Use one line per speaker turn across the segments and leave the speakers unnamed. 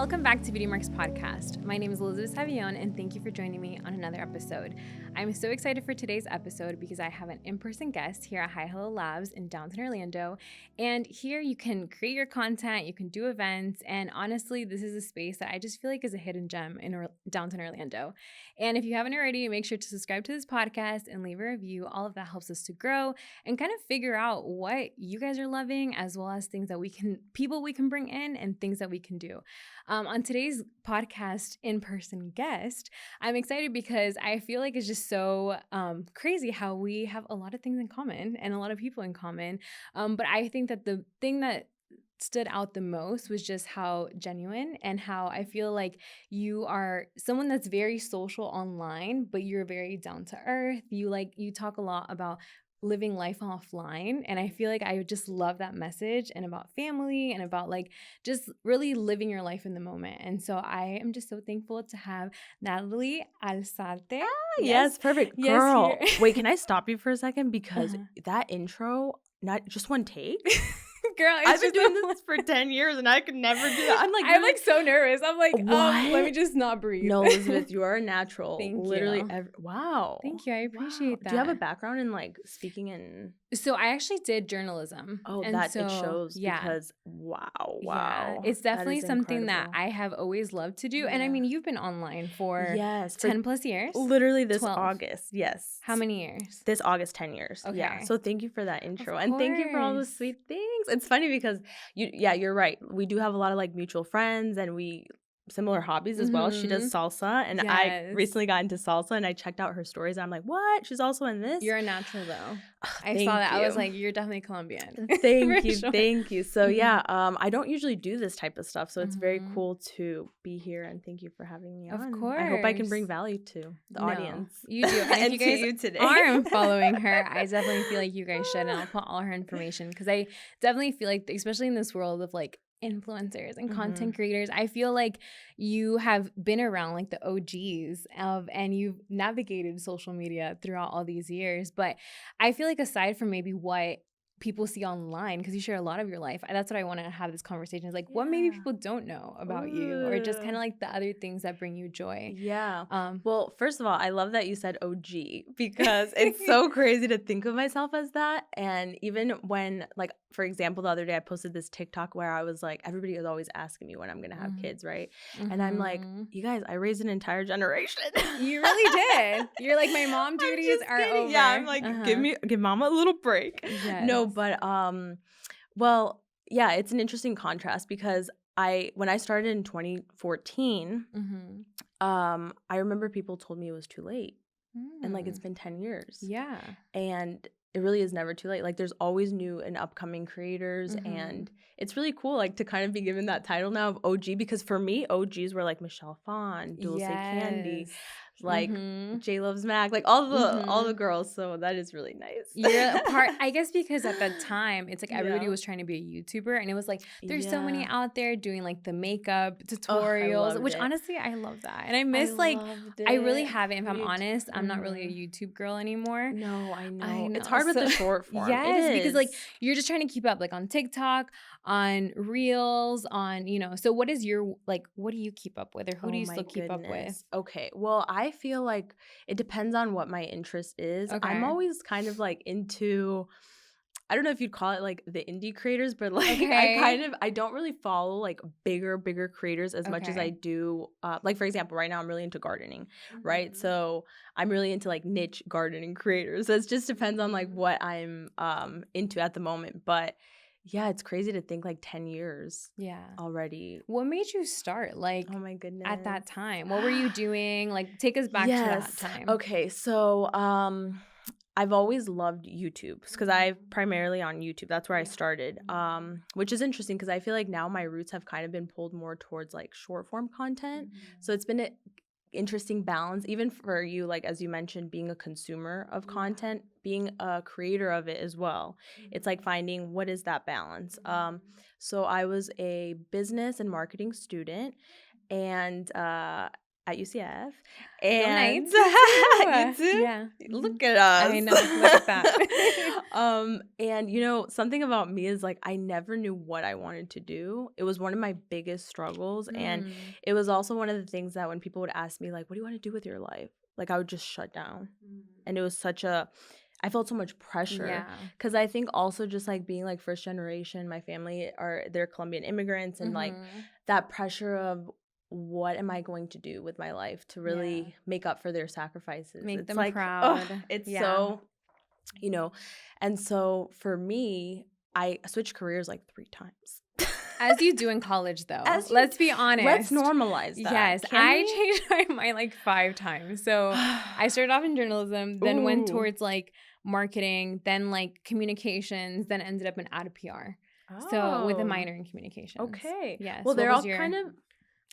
Welcome back to Beauty Marks Podcast. My name is Elizabeth Savion, and thank you for joining me on another episode. I'm so excited for today's episode because I have an in-person guest here at Hi Hello Labs in downtown Orlando. And here you can create your content, you can do events, and honestly, this is a space that I just feel like is a hidden gem in downtown Orlando. And if you haven't already, make sure to subscribe to this podcast and leave a review. All of that helps us to grow and kind of figure out what you guys are loving, as well as things that people we can bring in and things that we can do. On today's podcast in-person guest, I'm excited because I feel like it's just so crazy how we have a lot of things in common and a lot of people in common. But I think that the thing that stood out the most was just how genuine and how I feel like you are someone that's very social online, but you're very down to earth. You talk a lot about living life offline, and I feel like I just love that message and about family and about like just really living your life in the moment. And so I am just so thankful to have Natalie Alzate.
Yes, perfect.
Yes,
Girl,
here.
wait, can I stop you for a second? Because
Uh-huh.
that intro, not just one take.
Girl,
I've been doing this for 10 years and I could never do that.
I'm like so nervous. I'm like, let me
What?
just not breathe.
No, Elizabeth, you are a natural.
Thank
Literally,
you.
wow.
Thank you. I appreciate that.
Do you have a background in like speaking in?
So I actually did journalism.
Oh,
and
that
so,
it shows
yeah.
because wow.
Yeah, it's
That
definitely
is
something that
incredible.
I have always loved to do. And I
Yeah.
mean, you've been online for
Yes,
10 plus years.
literally this
12.
August. Yes.
How many years?
This August, 10 years.
Okay.
Yeah. So thank you for that intro.
Of
And thank you for all the
course.
sweet things. It's funny because you're right. We do have a lot of like mutual friends and similar hobbies as well. She does salsa and I
Yes.
recently got into salsa and I checked out her stories and I'm like, what? She's also in this?
You're a natural though. I
Thank
saw that. I was
you.
like, you're definitely Colombian.
Thank
For
you.
sure.
Thank you. So
Mhm.
yeah, I don't usually do this type of stuff. So it's very
Mhm.
cool to be here and thank you for having me
Of
on. I hope I can bring
course.
value to the
No,
audience.
you do. And if
and
you
to
guys
you today.
aren't following her, I definitely feel like you guys should. And I'll put all her information because I definitely feel like, especially in this world of like influencers and content creators, I feel like you have been around like the OGs and you've navigated social media throughout all these years. But I feel like aside from maybe what people see online, because you share a lot of your life, that's what I want to have this conversation is like, what maybe people don't know about you, or just kind of like the other things that bring you joy.
Yeah.
Um,
Well, first of all, I love that you said OG because it's so crazy to think of myself as that. And even when, like, for example, the other day I posted this TikTok where I was like, everybody is always asking me when I'm going to have kids, right? And I'm like, you guys, I raised an entire generation.
You really did. You're like, my mom
I'm
duties
just
are
kidding.
over.
Yeah, I'm like, give mama a little break.
Yes.
No, but well, yeah, it's an interesting contrast because when I started in 2014, I remember people told me it was too late. And like it's been 10 years.
Yeah.
And it really is never too late. Like there's always new and upcoming creators and it's really cool like to kind of be given that title now of OG because for me OGs were like Michelle Phan, Dulce Candy, like J Love's Mac, like all the girls. So that is really nice.
You're a part, I guess, because at that time it's like everybody was trying to be a YouTuber, and it was like there's so many out there doing like the makeup tutorials, which honestly I love that, and I miss I really haven't. If I'm honest, I'm not really a YouTube girl anymore.
No, I know. It's hard with the short form.
Yes, because like you're just trying to keep up, like on TikTok, on Reels, on So what is your what do you keep up with, or who do you still keep up with?
Okay, well I feel like it depends on what my interest is.
Okay.
I'm always kind of like into, I don't know if you'd call it like the indie creators, but like I don't really follow like bigger creators as much as I do. Like for example, right now I'm really into gardening, right? So I'm really into like niche gardening creators. So it just depends on like what I'm into at the moment. But yeah, it's crazy to think like 10 years already.
What made you start? Like,
oh my goodness.
At that time, what were you doing? Like, take us back to that time.
Okay, so I've always loved YouTube because I'm primarily on YouTube. That's where I started, which is interesting because I feel like now my roots have kind of been pulled more towards like short form content. So it's been an interesting balance, even for you, like as you mentioned, being a consumer of content, being a creator of it as well. It's like finding what is that balance. So I was a business and marketing student, and at UCF.
Go
And
Knights.
you too?
Yeah.
Look at us.
I know. Look at that.
And you know, something about me is like I never knew what I wanted to do. It was one of my biggest struggles. And it was also one of the things that when people would ask me, like, what do you want to do with your life? Like I would just shut down. And it was I felt so much pressure because I think also just like being like first generation, my family they're Colombian immigrants, and like that pressure of what am I going to do with my life to really make up for their sacrifices?
Make
It's
them
like,
proud.
It's so, you know, and so for me, I switched careers like 3 times.
As you do in college, though. Let's be honest.
Let's normalize that.
Yes, I changed my mind like 5 times. So I started off in journalism, then went towards like marketing, then like communications, then ended up in ad PR. So with a minor in communications.
Okay.
Yes.
Well, they're all kind of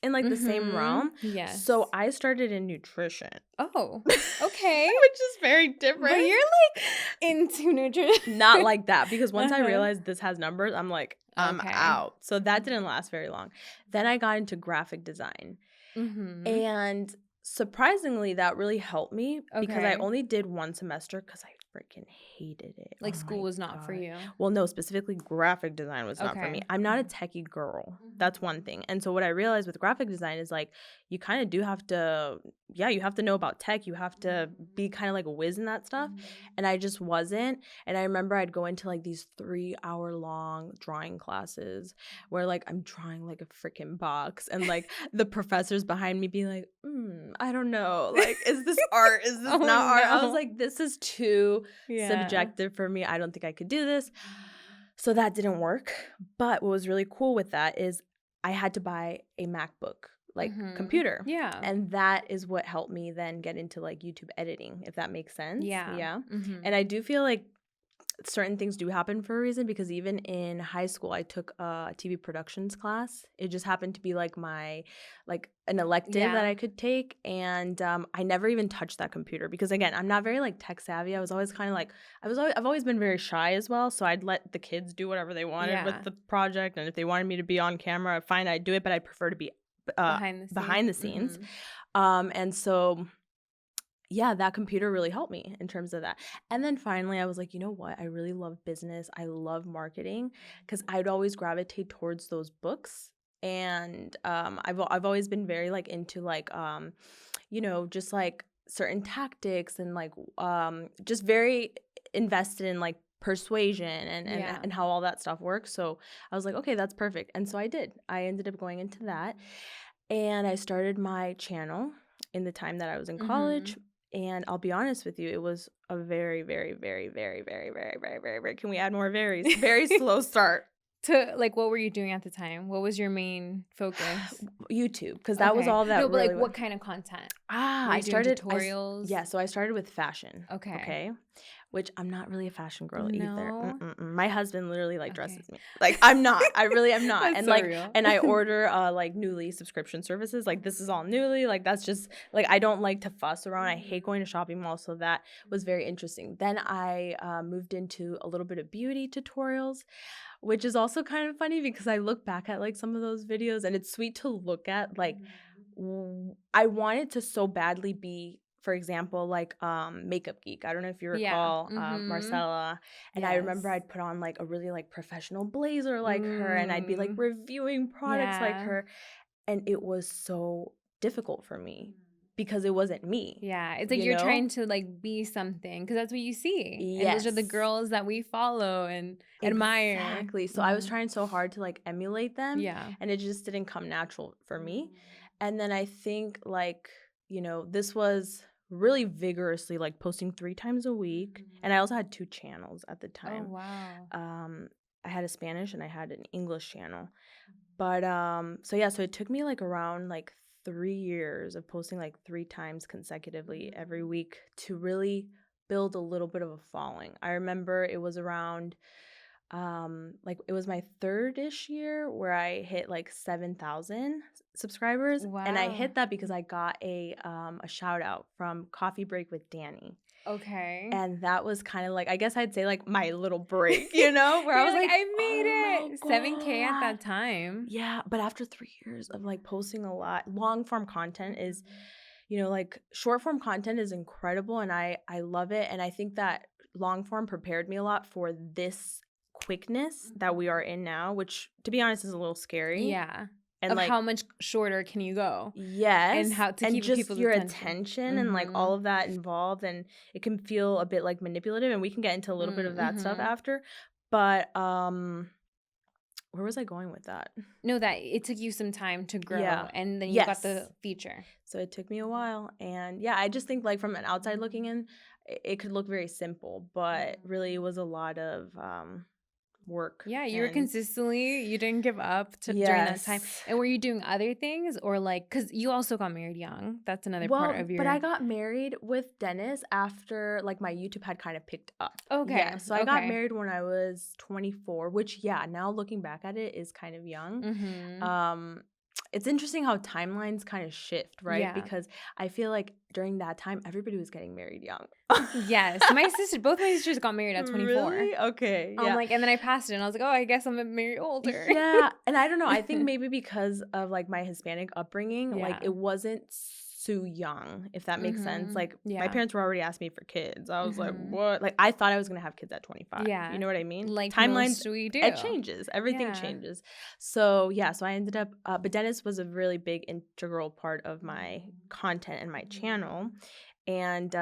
in like the same realm.
Yes.
So I started in nutrition.
Oh, okay.
Which is very different.
But you're like into nutrition.
Not like that, because once I realized this has numbers, I'm like, I'm out. So that didn't last very long. Then I got into graphic design. And surprisingly, that really helped me because I only did 1 semester because I freaking hated it.
Like school was not for you.
Well, no, specifically graphic design was not for me. I'm not a techie girl. That's one thing. And so what I realized with graphic design is like you kind of do have to, you have to know about tech. You have to be kind of like a whiz in that stuff. And I just wasn't. And I remember I'd go into like these 3-hour-long drawing classes where like I'm drawing like a freaking box, and like the professors behind me being like, I don't know, like, is this art? Is this not art? I was like, this is too subjective for me. I don't think I could do this. So that didn't work. But what was really cool with that is I had to buy a MacBook computer. Yeah. And that is what helped me then get into like YouTube editing, if that makes sense. Yeah. And I do feel like certain things do happen for a reason, because even in high school I took a TV productions class. It just happened to be like my an elective that I could take, and I never even touched that computer because again, I'm not very like tech savvy. I was always kind of like I've always been very shy as well, so I'd let the kids do whatever they wanted with the project, and if they wanted me to be on camera, fine, I'd do it, but I'd prefer to be behind the scenes. And so that computer really helped me in terms of that. And then finally I was like, you know what? I really love business. I love marketing, because I'd always gravitate towards those books. And I've always been very like into like just like certain tactics, and like just very invested in like persuasion and how all that stuff works. So I was like, okay, that's perfect. And so I did. I ended up going into that, and I started my channel in the time that I was in college. And I'll be honest with you, it was a very, very, very, very, very, very, very, very, very, can we add more varies? Very slow start.
To like, what were you doing at the time? What was your main focus?
YouTube, because that was all that.
No, but really what kind of content?
I started
tutorials.
So I started with fashion. Okay. Which I'm not really a fashion girl either. My husband literally like dresses me. Like I'm not. I really am not. And so like real. And I order like Nuuly subscription services. Like this is all Nuuly. Like that's just like I don't like to fuss around. I hate going to shopping malls. So that was very interesting. Then I moved into a little bit of beauty tutorials, which is also kind of funny because I look back at like some of those videos and it's sweet to look at. Like I wanted to so badly be, for example, like Makeup Geek. I don't know if you recall Marcella. And I remember I'd put on like a really like professional blazer like her, and I'd be like reviewing products like her. And it was so difficult for me because it wasn't me.
Yeah, it's like you're trying to like be something because that's what you see. Yes. And those are the girls that we follow and admire.
Exactly. So I was trying so hard to like emulate them. Yeah. And it just didn't come natural for me. And then I think like, this was really vigorously like posting 3 times a week. And I also had 2 channels at the time.
Oh, wow.
I had a Spanish and I had an English channel. But so it took me like around like 3 years of posting like 3 times consecutively every week to really build a little bit of a following. I remember it was around it was my 3rd-ish year where I hit like 7,000 subscribers. Wow. And I hit that because I got a shout out from Coffee Break with Danny.
Okay.
And that was kind of like, I guess I'd say like my little break, you know, where I was like,
I
oh
made it.
my
7K at
God.
that time.
Yeah. But after 3 years of like posting a lot, long form content is, you know, like short form content is incredible and I love it. And I think that long form prepared me a lot for this quickness that we are in now, which to be honest is a little scary.
Yeah.
And
Of
like,
how much shorter can you go? And
yes,
how to
and
keep
just
people's
your
attention.
attention and like all of that involved, and it can feel a bit like manipulative, and we can get into a little bit of that stuff after. But where was I going with that?
No, that it took you some time to grow,
Yeah.
and then you got the
Yes.
feature.
So it took me a while, and yeah, I just think like from an outside looking in, it could look very simple, but really it was a lot of work.
Yeah, you were
And
consistently, you didn't give up during that time.
yes.
And were you doing other things or like, because you also got married young. That's another part
Well,
of
but I
your.
got married with Dennis after like my YouTube had kind of picked up.
Okay.
Yeah. So I got
Okay.
married when I was 24, which yeah, now looking back at it is kind of young.
Mm-hmm.
It's interesting how timelines kind of shift, right?
Yeah.
Because I feel like during that time everybody was getting married young.
Yes. Both my sisters got married at 24.
Really? Okay.
I'm
Yeah.
like, and then I passed it and I was like, oh, I guess I'm married older.
Yeah, and I don't know, I think maybe because of, like, my Hispanic upbringing, like,
Yeah.
it wasn't so young, if that makes sense, like, my
Yeah.
parents were already asking me for kids, I was like, "What?" Like, I thought I was gonna have kids at 25,
Yeah.
you know what I mean?
Like
Timelines,
most we do.
it changes, everything
Yeah.
changes. So, yeah, so I ended up but Dennis was a really big integral part of my content and my channel, and,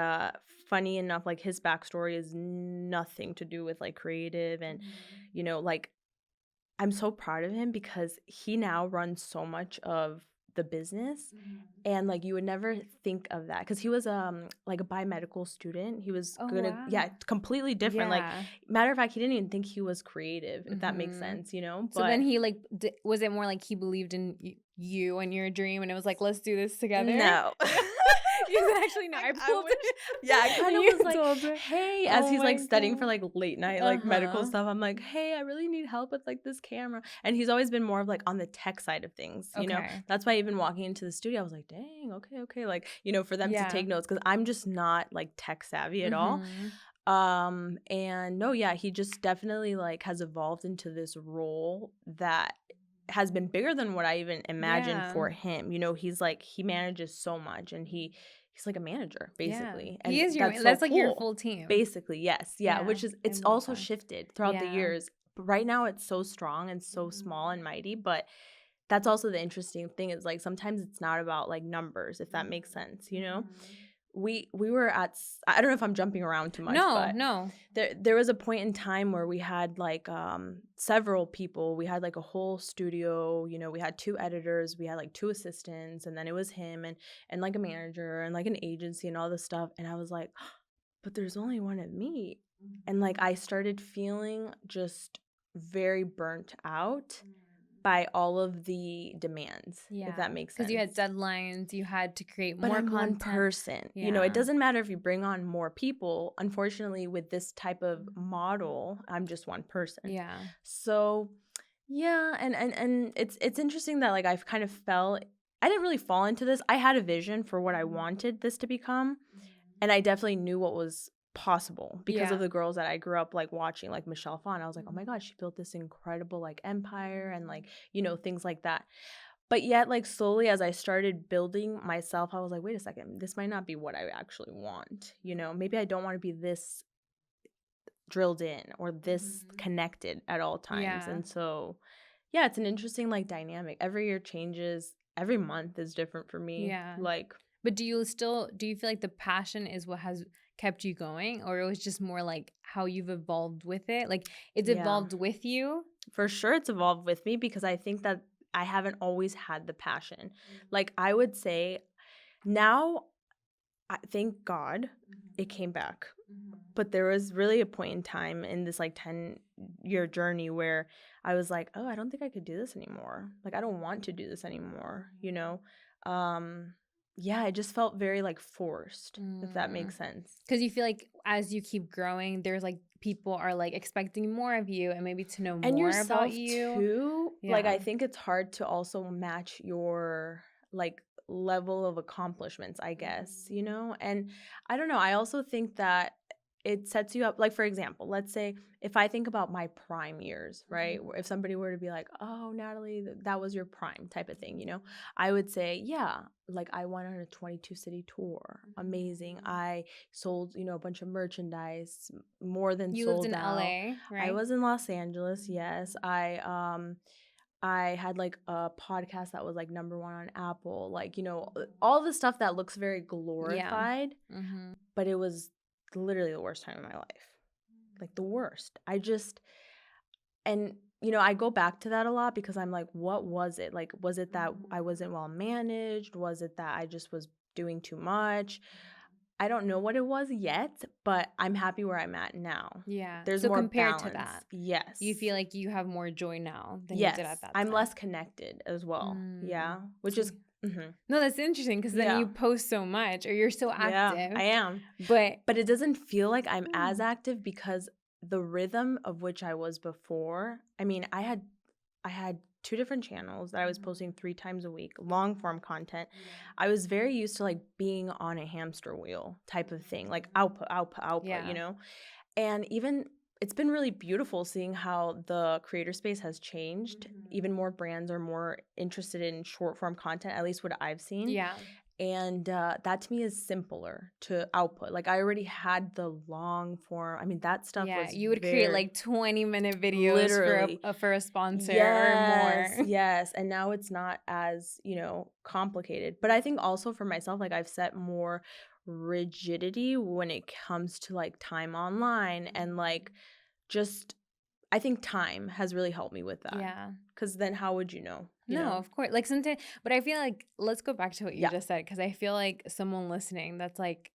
funny enough, like, his backstory is nothing to do with, like, creative and, you know, like, I'm so proud of him because he now runs so much of the business, and like you would never think of that because he was like a biomedical student. He was
Oh,
gonna,
wow.
yeah, completely different. Like,
Yeah.
matter of fact, he didn't even think he was creative, if that makes sense, you know.
So then
But
he like, was it more like he believed in you and your dream and it was like, let's do this together?
no.
You said, actually, no, I pulled
wish,
it.
yeah, I kind of
You
was like,
told her.
hey, as
Oh
he's like
my
studying for
God.
like late night, like medical stuff, I'm like, hey, I really need help with like this camera. And he's always been more of like on the tech side of things, you know?
Okay.
That's why even walking into the studio, I was like, dang, okay. Like, you know, for them to
Yeah.
take notes, because I'm just not like tech savvy at all. And no, yeah, he just definitely like has evolved into this role that has been bigger than what I even imagined for him. You know, he's like, he manages so much, and he's like a manager basically.
Yeah. He
And
is
that's so
that's like your
cool.
full team.
Basically, yes. Yeah,
Yeah.
which is,
I
it's
love
also
that.
shifted throughout the
Yeah.
years. But right now it's so strong and so small and mighty, but that's also the interesting thing is like sometimes it's not about like numbers, if that makes sense, you know? We were at, I don't know if I'm jumping around too much, but
No.
there was a point in time where we had like several people. We had like a whole studio, you know, we had 2 editors, we had like 2 assistants, and then it was him and like a manager and like an agency and all this stuff. And I was like, but there's only one of me. And like I started feeling just very burnt out by all of the demands, if that makes sense.
Because you had deadlines, you had to create
But
more
I'm one
content.
person.
Yeah.
You know, it doesn't matter if you bring on more people. Unfortunately, with this type of model, I'm just one person.
Yeah.
So, yeah, and it's interesting that like I've kind of I didn't really fall into this. I had a vision for what I wanted this to become, and I definitely knew what was possible because of the girls that I grew up like watching, like Michelle Phan. I was like, oh my God, she built this incredible like empire and like, you know, things like that. But yet, like slowly as I started building myself, I was like, wait a second, this might not be what I actually want. You know, maybe I don't want to be this drilled in or this connected at all times.
Yeah.
And so, yeah, it's an interesting like dynamic. Every year changes. Every month is different for me.
Yeah.
Like,
but do you feel like the passion is what has kept you going, or it was just more like how you've evolved with it? Like it's evolved with you?
For sure it's evolved with me because I think that I haven't always had the passion. Like I would say now, thank God it came back. But there was really a point in time in this like 10-year journey where I was like, oh, I don't think I could do this anymore. Like, I don't want to do this anymore, you know? Yeah, it just felt very like forced, if that makes sense.
Because you feel like as you keep growing, there's like people are like expecting more of you and maybe to know
and
more
yourself
about you
too.
Yeah.
Like I think it's hard to also match your like level of accomplishments, I guess, you know? And I don't know. I also think that it sets you up. Like, for example, let's say if I think about my prime years, right? If somebody were to be like, oh, Natalie, that was your prime type of thing, you know? I would say, yeah, like I went on a 22 city tour. Amazing. I sold, you know, a bunch of merchandise, more than
You lived
sold
in
out.
LA, right?
I was in Los Angeles, yes. I had like a podcast that was like #1 on Apple, like, you know, all the stuff that looks very glorified, but it was literally the worst time of my life. Like the worst. And you know, I go back to that a lot because I'm like, what was it? Like, was it that I wasn't well managed? Was it that I just was doing too much? I don't know what it was yet, but I'm happy where I'm at now.
Yeah.
There's
So
more
compared
balance.
to that,
Yes.
you feel like you have more joy now than you
Yes.
did at that
I'm
time.
less connected as well. Yeah. Which is
No, that's interesting because then you post so much or you're so active.
Yeah, I am.
But
it doesn't feel like I'm as active because the rhythm of which I was before. I mean, I had 2 different channels that I was posting 3 times a week, long form content. I was very used to like being on a hamster wheel type of thing, like output, you know? And even it's been really beautiful seeing how the creator space has changed. Even more brands are more interested in short form content, at least what I've seen.
Yeah.
And that to me is simpler to output. Like I already had the long form. I mean, that stuff was
you would create like 20-minute videos
literally
for a sponsor or more.
Yes. And now it's not as, you know, complicated. But I think also for myself, like I've set more rigidity when it comes to like time online and like just I think time has really helped me with that.
Yeah.
Because then how would you know?
No, of course. Like sometimes, but I feel like, let's go back to what you just said, because I feel like someone listening that's like,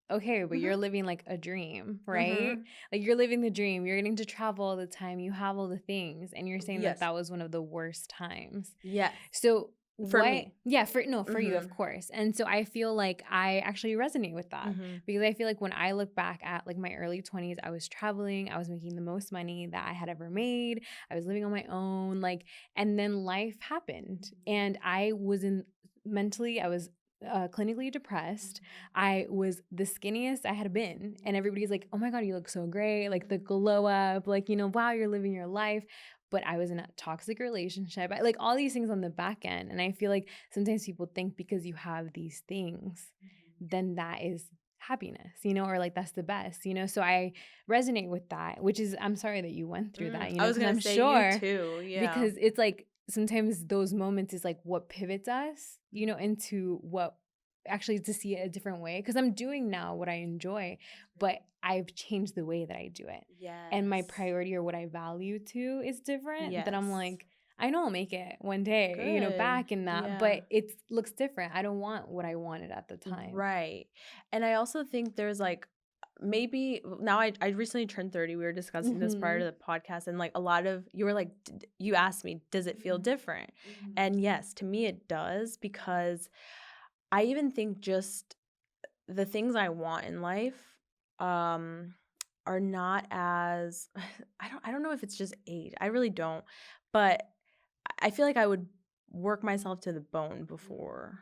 okay, but you're living like a dream, right? Like you're living the dream. You're getting to travel all the time. You have all the things. And you're saying that was one of the worst times.
Yes.
So
for me.
Yeah, for you, of course. And so I feel like I actually resonate with that because I feel like when I look back at like my early 20s, I was traveling, I was making the most money that I had ever made. I was living on my own, like, and then life happened and I was mentally, I was clinically depressed. I was the skinniest I had been. And everybody's like, oh my God, you look so great. Like the glow up, like, you know, wow, you're living your life. But I was in a toxic relationship, like all these things on the back end. And I feel like sometimes people think because you have these things, then that is happiness, you know, or like that's the best, you know? So I resonate with that, which is, I'm sorry that you went through that, you know,
I was gonna say
sure,
you too, yeah.
Because it's like, sometimes those moments is like what pivots us, you know, into what actually to see it a different way. Cause I'm doing now what I enjoy, but I've changed the way that I do it.
Yes.
And my priority or what I value too is different.
Yes.
That I'm like, I know I'll make it one day,
Good.
you know, back in that, but it looks different. I don't want what I wanted at the time.
Right. And I also think there's like, maybe now I recently turned 30. We were discussing this prior to the podcast. And like a lot of, you were like, you asked me, does it feel different? And yes, to me it does, because I even think just the things I want in life are not as I don't know if it's just age. I really don't. But I feel like I would work myself to the bone before.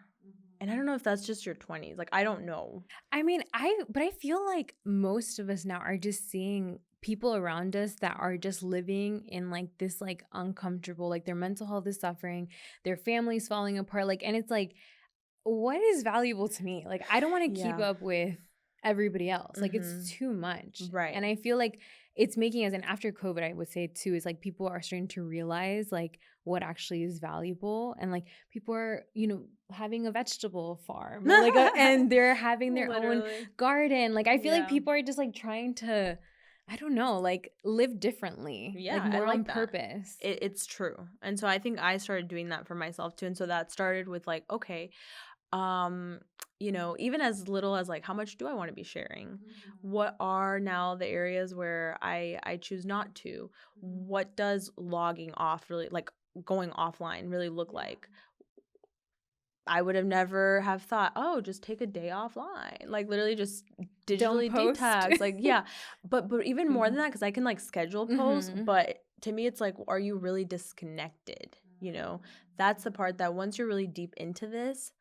And I don't know if that's just your 20s. Like I don't know.
I mean, but I feel like most of us now are just seeing people around us that are just living in like this like uncomfortable, like their mental health is suffering, their family's falling apart, like, and it's like, what is valuable to me? Like, I don't want to keep up with everybody else. Like, it's too much.
Right.
And I feel like it's making us, and after COVID, I would say too, is like people are starting to realize like what actually is valuable. And like people are, you know, having a vegetable farm, like and they're having their own garden. Like, I feel like people are just like trying to, I don't know, like live differently.
Yeah,
like more
I like
on
that.
purpose.
It's true. And so I think I started doing that for myself too. And so that started with like, okay, you know, even as little as like, how much do I want to be sharing? What are now the areas where I choose not to? What does logging off really, like going offline, really look like? I would have never have thought, oh, just take a day offline, like literally just digitally detox, like but even more than that, because I can like schedule posts, but to me it's like, are you really disconnected? You know, that's the part that once you're really deep into this,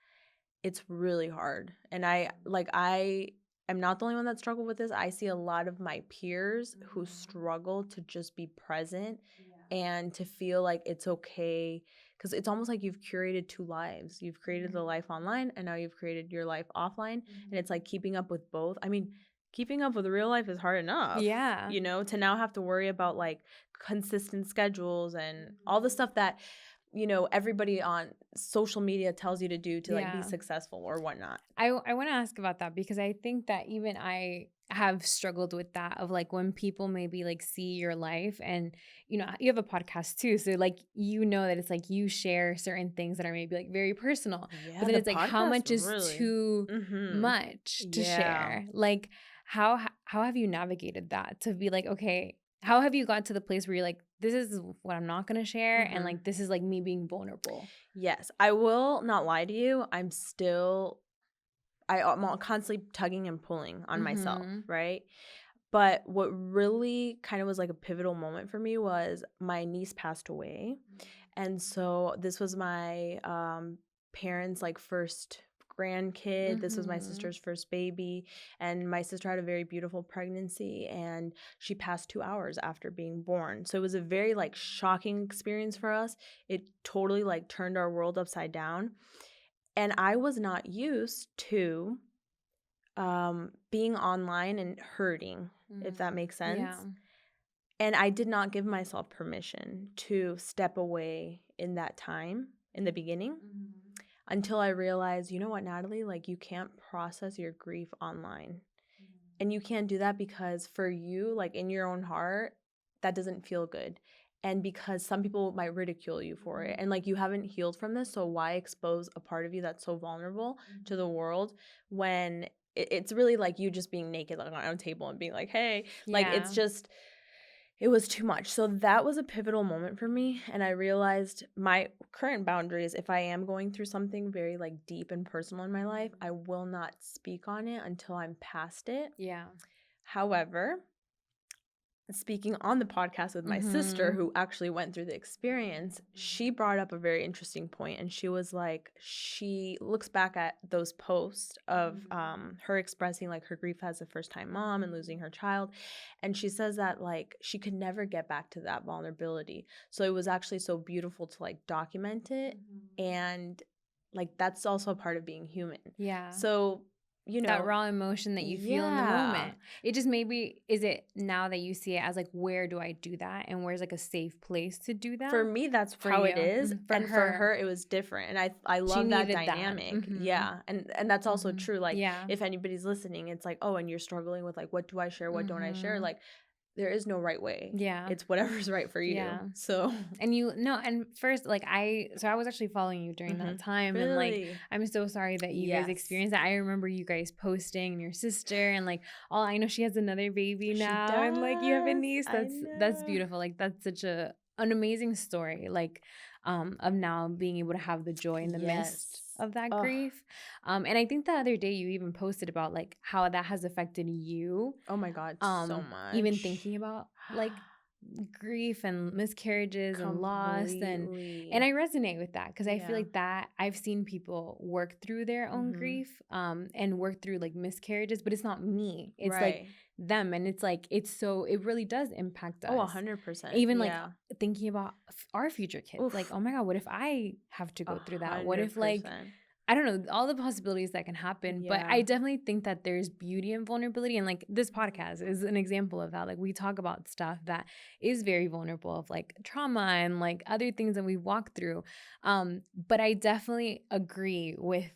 it's really hard. And I'm not the only one that struggled with this. I see a lot of my peers who struggle to just be present and to feel like it's okay, because it's almost like you've curated two lives. You've created the life online, and now you've created your life offline, and it's like keeping up with both. I mean, keeping up with real life is hard enough.
Yeah.
You know, to now have to worry about like consistent schedules and all the stuff that, you know, everybody on social media tells you to do to like be successful or whatnot.
I want to ask about that, because I think that even I have struggled with that, of like when people maybe like see your life, and you know, you have a podcast too, so like, you know, that it's like you share certain things that are maybe like very personal, but then it's like, how much is too much to share? Like, how have you navigated that to be like, okay, how have you got to the place where you're like, this is what I'm not going to share, and like, this is like me being vulnerable?
Yes, I will not lie to you. I'm constantly tugging and pulling on myself, right? But what really kind of was like a pivotal moment for me was my niece passed away. And so this was my parents' like first grandkid. This was my sister's first baby. And my sister had a very beautiful pregnancy, and she passed 2 hours after being born. So it was a very like shocking experience for us. It totally like turned our world upside down. And I was not used to being online and hurting, if that makes sense.
Yeah.
And I did not give myself permission to step away in that time in the beginning until I realized, you know what, Natalie, like, you can't process your grief online. And you can't do that because for you, like in your own heart, that doesn't feel good. And because some people might ridicule you for it. And like, you haven't healed from this. So why expose a part of you that's so vulnerable to the world when it's really like you just being naked like on a table and being like, hey, like, it's just, it was too much. So that was a pivotal moment for me. And I realized my current boundaries, if I am going through something very like deep and personal in my life, I will not speak on it until I'm past it.
Yeah.
However, speaking on the podcast with my sister, who actually went through the experience, she brought up a very interesting point. And she was like, she looks back at those posts of her expressing like her grief as a first-time mom and losing her child. And she says that like she could never get back to that vulnerability. So it was actually so beautiful to like document it. And like, that's also a part of being human.
Yeah.
So, you know,
that raw emotion that you feel in the moment. It just maybe, is it now that you see it as like, where do I do that? And where's like a safe place to do that?
For me, that's how it is. For her, it was different. And I love that dynamic. Yeah. And that's also true. Like, if anybody's listening, it's like, oh, and you're struggling with like, what do I share? What don't I share? Like, there is no right way.
Yeah.
It's whatever's right for you. Yeah. So.
And first, like, I was actually following you during that time. Really? And like, I'm so sorry that you guys experienced that. I remember you guys posting, and your sister, and like, I know she has another baby now. And like, you have a niece. That's beautiful. Like, that's such an amazing story. Like, of now being able to have the joy in the midst of that grief. And I think the other day you even posted about like how that has affected you.
Oh my God, so much.
Even thinking about like grief and miscarriages and loss, and I resonate with that, because I feel like that I've seen people work through their own grief and work through like miscarriages, but it's not me. It's like them, and it's like it really does impact us.
100%.
Even like thinking about our future kids. Oof. Like, oh my God, what if I have to go through that? What if like, I don't know, all the possibilities that can happen. But I definitely think that there's beauty in vulnerability. And like, this podcast is an example of that. Like, we talk about stuff that is very vulnerable, of like trauma and like other things that we walk through. But I definitely agree with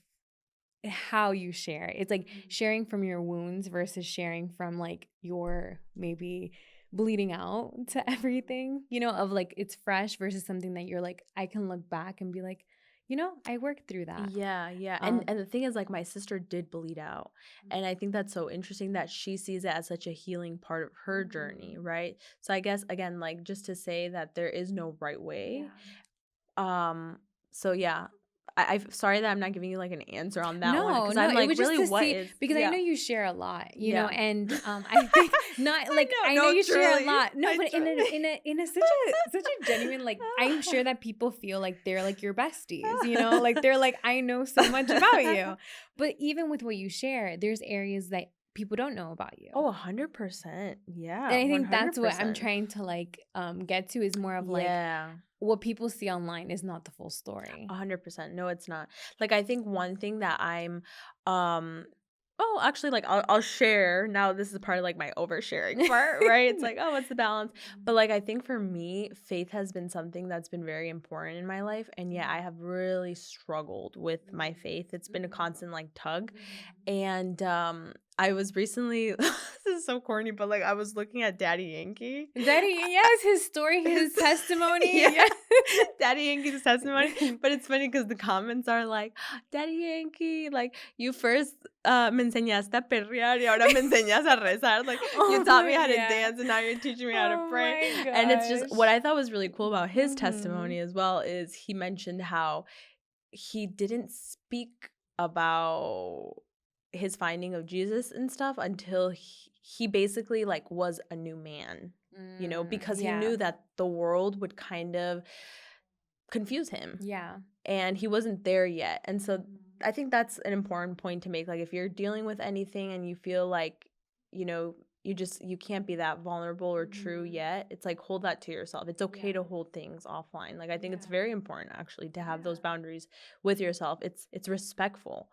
how you share. It's like sharing from your wounds versus sharing from like your maybe bleeding out to everything, you know, of like, it's fresh versus something that you're like, I can look back and be like, you know, I worked through that.
Yeah. And the thing is, like, my sister did bleed out. And I think that's so interesting that she sees it as such a healing part of her journey, right? So I guess, again, like, just to say that there is no right way. So yeah, I'm sorry that I'm not giving you like an answer on that one, because
No,
I'm
it
like,
was just
really,
to
what
see
is?
because I
Yeah,
know you share a lot,
yeah.
and I think not like
I
I
know,
know
no,
you share a
truly,
lot. No,
I
but in
truly.
a such a genuine, like, I'm sure that people feel like they're like your besties, like they're like, I know so much about you. But even with what you share, there's areas that people don't know about you.
Oh, 100%. Yeah,
And I think that's what I'm
100%.
trying to like get to, is more of like
Yeah.
what people see online is not the full story.
100%. No, it's not. Like, I think one thing that I'm, um, oh, actually, like, I'll share. Now, this is part of like my oversharing part, right? It's like, oh, what's the balance? But like, I think for me, faith has been something that's been very important in my life, and yet I have really struggled with my faith. It's been a constant like tug, and I was recently. This is so corny, but like, I was looking at Daddy Yankee.
Daddy, yes, his story, his testimony.
Yeah.
Yeah.
Daddy Yankee's testimony. But it's funny because the comments are like, Daddy Yankee, like, you first me enseñaste a perrear y ahora me enseñas a rezar. Like, you taught me how to dance and now you're teaching me how to pray.
My
And it's just, what
gosh.
I thought was really cool about his testimony as well is he mentioned how he didn't speak about his finding of Jesus and stuff until he basically like was a new man, because he
Yeah.
knew that the world would kind of confuse him,
Yeah.
and he wasn't there yet. And so I think that's an important point to make. Like, if you're dealing with anything and you feel like, you can't be that vulnerable or true yet, it's like, hold that to yourself. It's okay to hold things offline. Like, I think it's very important actually to have those boundaries with yourself. It's respectful.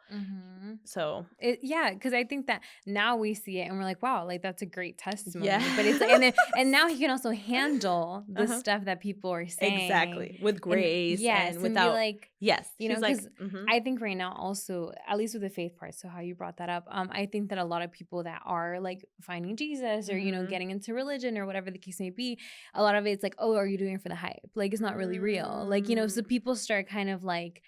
So
Because I think that now we see it and we're like, wow, like that's a great testimony.
yeah.
But it's and now he can also handle the stuff that people are saying
Exactly, with grace and without,
be like,
yes,
because
like,
I think right now also, at least with the faith part, so how you brought that up, I think that a lot of people that are like finding Jesus or getting into religion or whatever the case may be, a lot of it's like, oh, are you doing it for the hype? Like, it's not really real. Like, so people start kind of like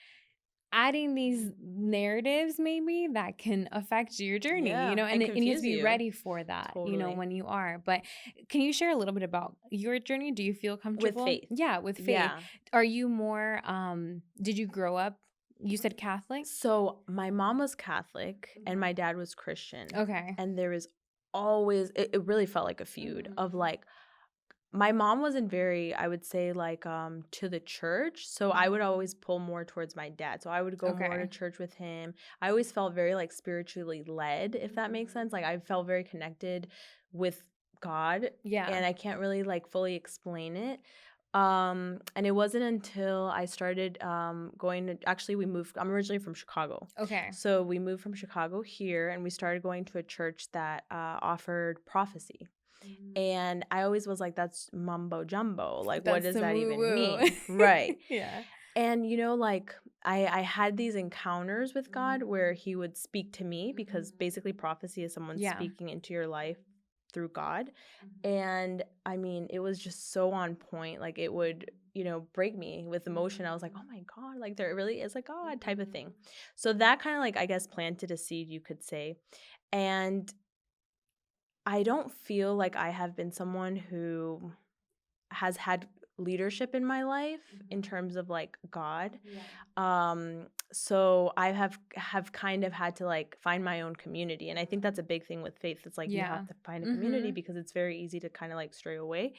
adding these narratives maybe that can affect your journey,
Yeah,
and you have to
confuse
be
you.
ready for that,
Totally.
when you are. But can you share a little bit about your journey? Do you feel comfortable?
With faith.
Yeah, with faith.
Yeah.
Are you more, did you grow up, you said Catholic?
So my mom was Catholic and my dad was Christian.
Okay.
And there was always, it really felt like a feud of like, my mom wasn't very, I would say, like, to the church. So I would always pull more towards my dad. So I would go more to church with him. I always felt very like spiritually led, if that makes sense. Like, I felt very connected with God.
Yeah.
And I can't really like fully explain it. And it wasn't until I started going to, actually we moved, I'm originally from Chicago.
Okay.
So we moved from Chicago here and we started going to a church that offered prophecy. And I always was like, that's mumbo jumbo. Like, what does that even mean? Right.
Yeah.
And, like, I had these encounters with God where he would speak to me, because basically prophecy is someone speaking into your life through God. And I mean, it was just so on point. Like, it would, break me with emotion. I was like, oh my God, like there really is a God type of thing. So that kind of like, I guess, planted a seed, you could say. And I don't feel like I have been someone who has had leadership in my life in terms of like God. So I have kind of had to like find my own community. And I think that's a big thing with faith. It's like you have to find a community because it's very easy to kind of like stray away.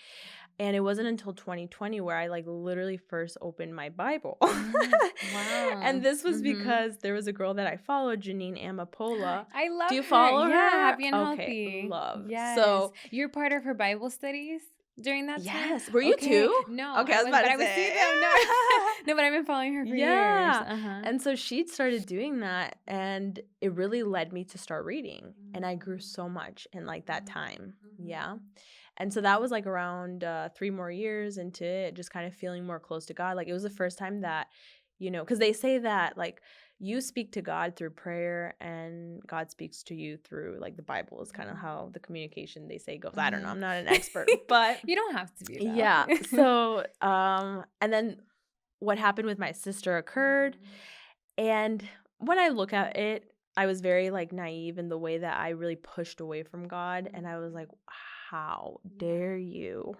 And it wasn't until 2020 where I like literally first opened my Bible.
Wow.
And this was because there was a girl that I followed, Janine Amapola.
I love her.
Do you follow her?
Yeah, Happy and
Okay,
Healthy.
love.
Yes.
So
you're part of her Bible studies during that time?
Yes. Were you too?
No.
Okay, I was about to say.
I would see them. No, but I've been following her for years.
And so she started doing that, and it really led me to start reading. And I grew so much in like that time. Yeah. And so that was like around 3 more years into it, just kind of feeling more close to God. Like, it was the first time that, because they say that like you speak to God through prayer and God speaks to you through like the Bible is kind of how the communication, they say, goes. I don't know. I'm not an expert, but
you don't have to be. Though.
Yeah. So, and then what happened with my sister occurred. And when I look at it, I was very like naive in the way that I really pushed away from God. And I was like, how dare you?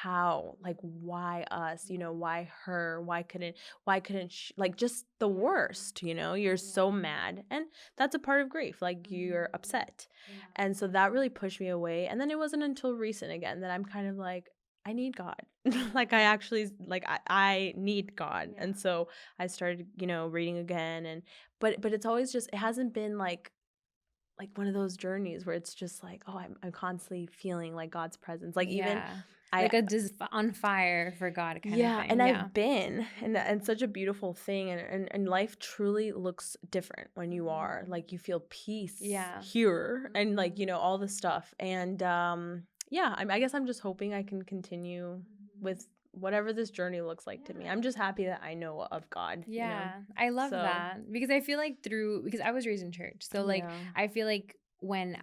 how, like, why us, you know, why her, why couldn't she, like, just the worst, you know, you're so mad. And that's a part of grief. Like, you're upset. And so that really pushed me away. And then it wasn't until recent again that I'm kind of like, I need God. Like, I actually, like, I need God. And so I started, you know, reading again. And, but it's always just, it hasn't been like one of those journeys where it's just like, oh, I'm constantly feeling like God's presence. Like, even
like a just on fire for God kind of thing.
and I've been, and such a beautiful thing, and life truly looks different when you are like, you feel peace here, and like, you know, all the stuff. And I guess I'm just hoping I can continue with whatever this journey looks like to me. I'm just happy that I know of God.
Yeah,
you know?
I love that, because I feel like because I was raised in church, so like I feel like when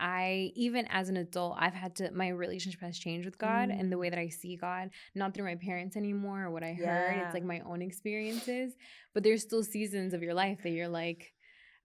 even as an adult, I've had to, my relationship has changed with God and the way that I see God, not through my parents anymore or what I heard. It's like my own experiences, but there's still seasons of your life that you're like,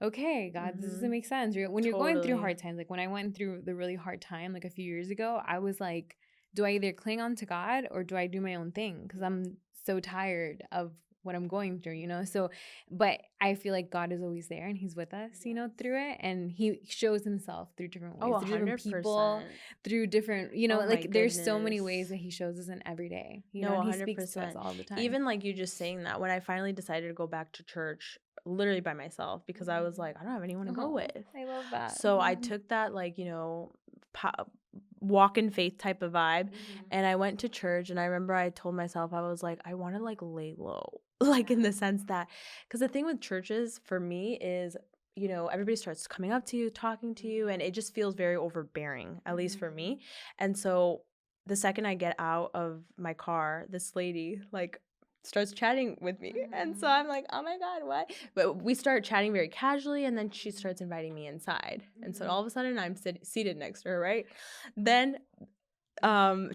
okay, God, this doesn't make sense. When you're going through hard times, like when I went through the really hard time, like a few years ago, I was like, do I either cling on to God or do I do my own thing? Because I'm so tired of what I'm going through, you know? So, but I feel like God is always there and he's with us, you know, through it. And he shows himself through different ways, through different people, through different, you know, like there's so many ways that he shows us in every day, you know, and he speaks to us all the time.
Even like you just saying that, when I finally decided to go back to church, literally by myself, because I was like, I don't have anyone to go with.
I love that.
So I took that, like, you know, walk in faith type of vibe, and I went to church. And I remember I told myself, I was like, I want to like lay low, like in the sense that, because the thing with churches for me is, you know, everybody starts coming up to you, talking to you, and it just feels very overbearing, at least for me. And so the second I get out of my car, this lady like starts chatting with me. And so I'm like, oh my God, what? But we start chatting very casually, and then she starts inviting me inside. And so all of a sudden I'm seated next to her, right? Then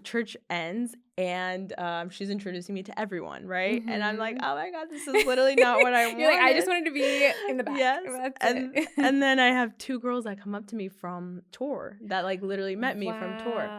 church ends, and she's introducing me to everyone, right? And I'm like, oh my God, this is literally not what I wanted.
You're like, I just wanted to be in the back.
Yes. And then I have two girls that come up to me from tour, that like literally met me from tour.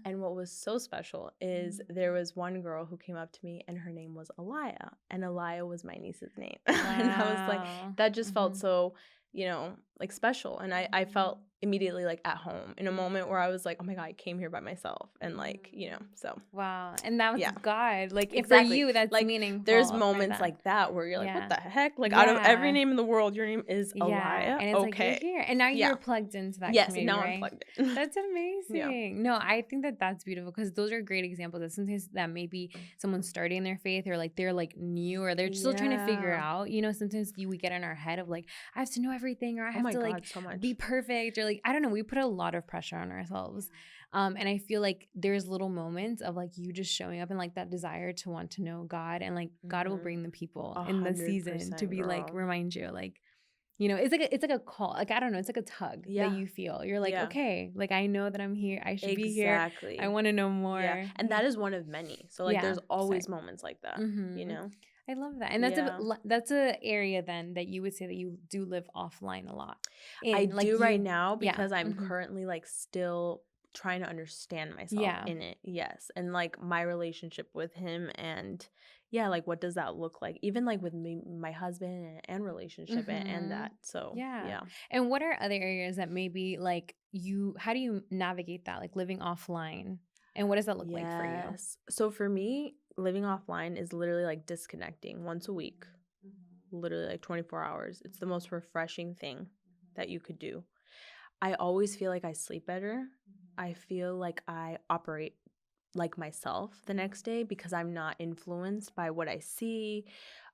And what was so special is there was one girl who came up to me, and her name was Aliyah, and Aliyah was my niece's name. And I was like, that just felt so, you know, like special. And I felt immediately like at home in a moment where I was like, oh my God, I came here by myself. And like, you know, so.
Wow. And that was God. Like,
exactly.
For you, that's
like,
meaningful.
There's moments like that where you're like, what the heck? Like, out of every name in the world, your name is Aliyah.
And it's like, you're here. And now you're plugged into that community,
now
right?
I'm plugged in.
That's amazing. No, I think that that's beautiful, because those are great examples that sometimes that maybe someone's starting their faith, or like they're like new, or they're still trying to figure out, you know, sometimes we get in our head of like, I have to know everything, or I have to like be perfect, or like, I don't know, we put a lot of pressure on ourselves. And I feel like there's little moments of like you just showing up and like that desire to want to know God, and like God will bring the people in the season to be like, remind you, like, you know, it's like a call, like, I don't know, it's like a tug that you feel. You're like, okay, like I know that I'm here, I should be here, I want to know more.
And that is one of many. So like there's always moments like that, you know.
I love that. And that's a area then that you would say that you do live offline a lot.
I do right now, because I'm currently like still trying to understand myself in it. Yes. And like my relationship with him, and like what does that look like, even like with me, my husband, and relationship, and that. So
And what are other areas that maybe like how do you navigate that, like living offline, and what does that look like for you?
So for me, living offline is literally like disconnecting once a week, literally like 24 hours. It's the most refreshing thing that you could do. I always feel like I sleep better. I feel like I operate like myself the next day, because I'm not influenced by what I see,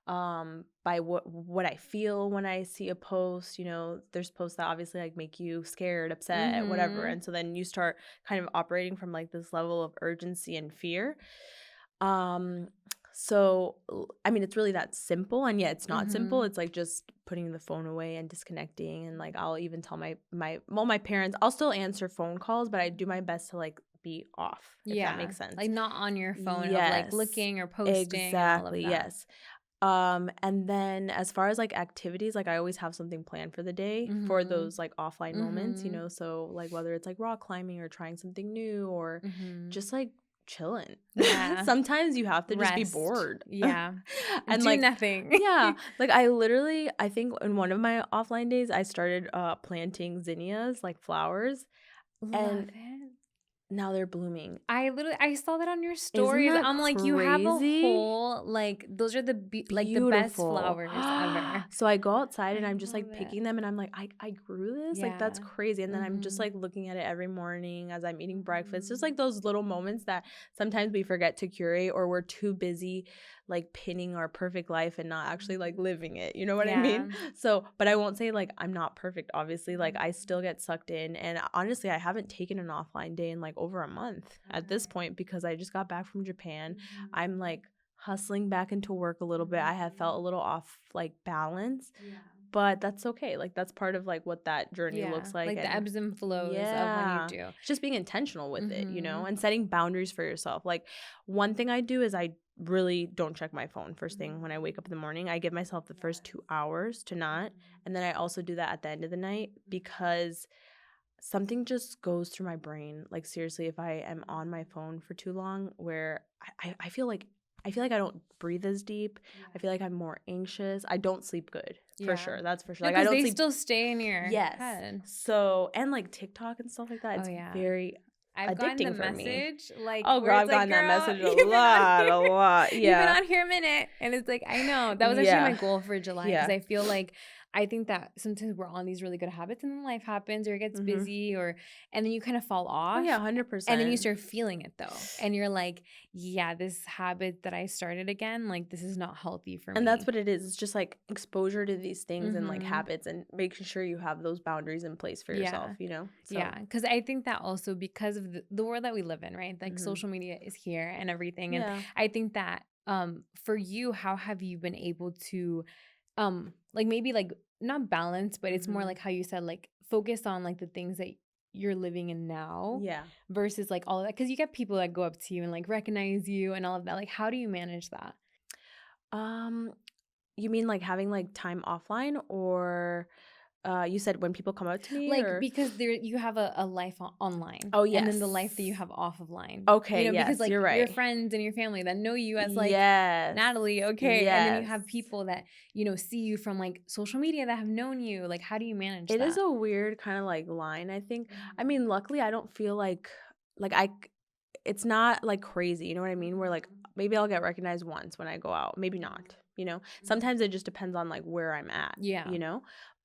by what I feel when I see a post. You know, there's posts that obviously like make you scared, upset, whatever. And so then you start kind of operating from like this level of urgency and fear. So, I mean, it's really that simple, and yet it's not simple. It's like just putting the phone away and disconnecting. And like, I'll even tell my parents, I'll still answer phone calls, but I do my best to like be off, if that makes sense.
Like not on your phone, of like looking or posting.
Exactly. Yes. And then as far as like activities, like I always have something planned for the day for those like offline moments, you know, so like whether it's like rock climbing or trying something new, or just like chilling.
Yeah.
Sometimes you have to just be
Rest.
bored.
Yeah.
And
do
like
nothing.
yeah, like I think in one of my offline days I started planting zinnias, like flowers,
Love
and
it.
now they're blooming.
I saw that on your
Isn't
stories.
that
I'm like, you have a
crazy?
whole, like, those are the like the best
Beautiful.
flowers ever.
So I go outside and
I
I'm just like
love
picking
it.
them and I'm like, I grew this? Like that's
Yeah.
crazy. And then I'm just like looking at it every morning as I'm eating breakfast. Just like those little moments that sometimes we forget to curate, or we're too busy like pinning our perfect life and not actually like living it. You know what I mean?
Yeah.
So, but I won't say like I'm not perfect, obviously. Like I still get sucked in. And honestly, I haven't taken an offline day in like over a month at this point because I just got back from Japan. I'm like hustling back into work a little bit. I have felt a little off like balance, but that's okay. Like that's part of like what that journey looks like.
Like the
And
ebbs and flows of when you do.
it's just being intentional with it, you know, and setting boundaries for yourself. Like one thing I do is I really don't check my phone first thing when I wake up in the morning. I give myself the first 2 hours to not, and then I also do that at the end of the night because something just goes through my brain. Like seriously, if I am on my phone for too long, where I feel like I don't breathe as deep. I feel like I'm more anxious. I don't sleep good for sure. That's for sure.
Like,
I don't
they
sleep.
still stay in your head.
So and like TikTok and stuff like that. It's very
I've gotten the
addicting for me.
message, like,
Oh, girl, I've gotten that message a lot.
You've been on here a minute, and it's like, I know that was actually my goal for July because I feel like I think that sometimes we're on these really good habits, and then life happens or it gets busy, and then you kind of fall off.
Oh yeah, 100%.
And then you start feeling it though, and you're like, yeah, this habit that I started again, like this is not healthy for me.
And that's what it is. It's just like exposure to these things and like habits, and making sure you have those boundaries in place for yourself, you know? So.
Yeah, because I think that also because of the world that we live in, right? Like social media is here and everything. And I think that for you, how have you been able to like maybe like not balance, but it's more like how you said, like focus on like the things that you're living in now versus like all of that, because you get people that go up to you and like recognize you and all of that. Like how do you manage that?
You mean like having like time offline, or you said when people come up to me,
like,
or?
Because there you have a life online.
Oh yes.
And then the life that you have off of line.
Okay,
you know,
yes,
because like
you're right.
your friends and your family that know you as like Natalie, okay. And then you have people that, you know, see you from like social media that have known you. Like how do you manage that?
It is a weird kind of like line, I think. I mean, luckily I don't feel like it's not like crazy, you know what I mean? Where like maybe I'll get recognized once when I go out, maybe not, you know? Sometimes it just depends on like where I'm at, you know?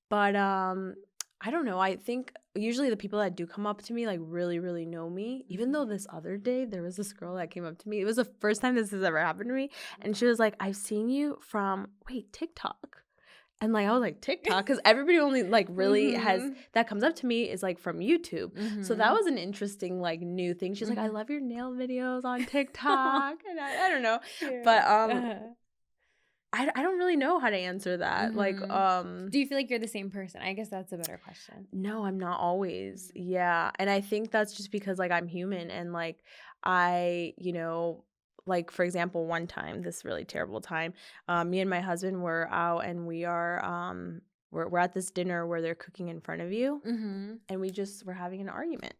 But I don't know. I think usually the people that do come up to me like really, really know me. Even though this other day there was this girl that came up to me. It was the first time this has ever happened to me. And she was like, I've seen you from, TikTok. And like I was like, TikTok? Because everybody only like really has, that comes up to me is like from YouTube. So that was an interesting like new thing. She's like, I love your nail videos on TikTok. And I don't know. But I don't really know how to answer that. Like,
do you feel like you're the same person? I guess that's a better question.
No, I'm not always. Yeah. And I think that's just because like I'm human, and like I, you know, like for example, one time, this really terrible time, me and my husband were out, and we are we're at this dinner where they're cooking in front of you, and we just were having an argument.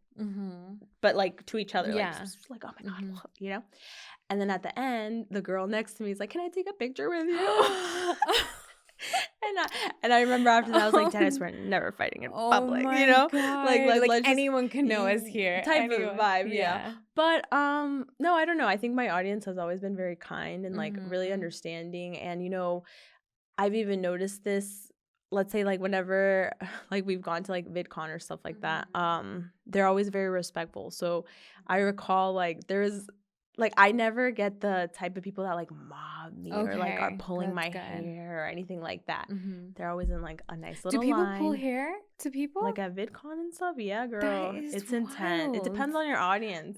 But like to each other, like oh my God, you know? And then at the end, the girl next to me is like, can I take a picture with you? And I remember after that, I was like, Dennis, we're never fighting in public, you know?
God.
Like
anyone can know us here.
Type of vibe, yeah. But no, I don't know. I think my audience has always been very kind and like really understanding. And, you know, I've even noticed this, let's say like whenever like we've gone to like VidCon or stuff like that, they're always very respectful. So I recall like there's like I never get the type of people that like mob me or like are pulling my hair or anything like that. They're always in like a nice little line.
Do people pull hair to people?
Like at VidCon and stuff? Yeah, girl. It's intense. It depends on your audience.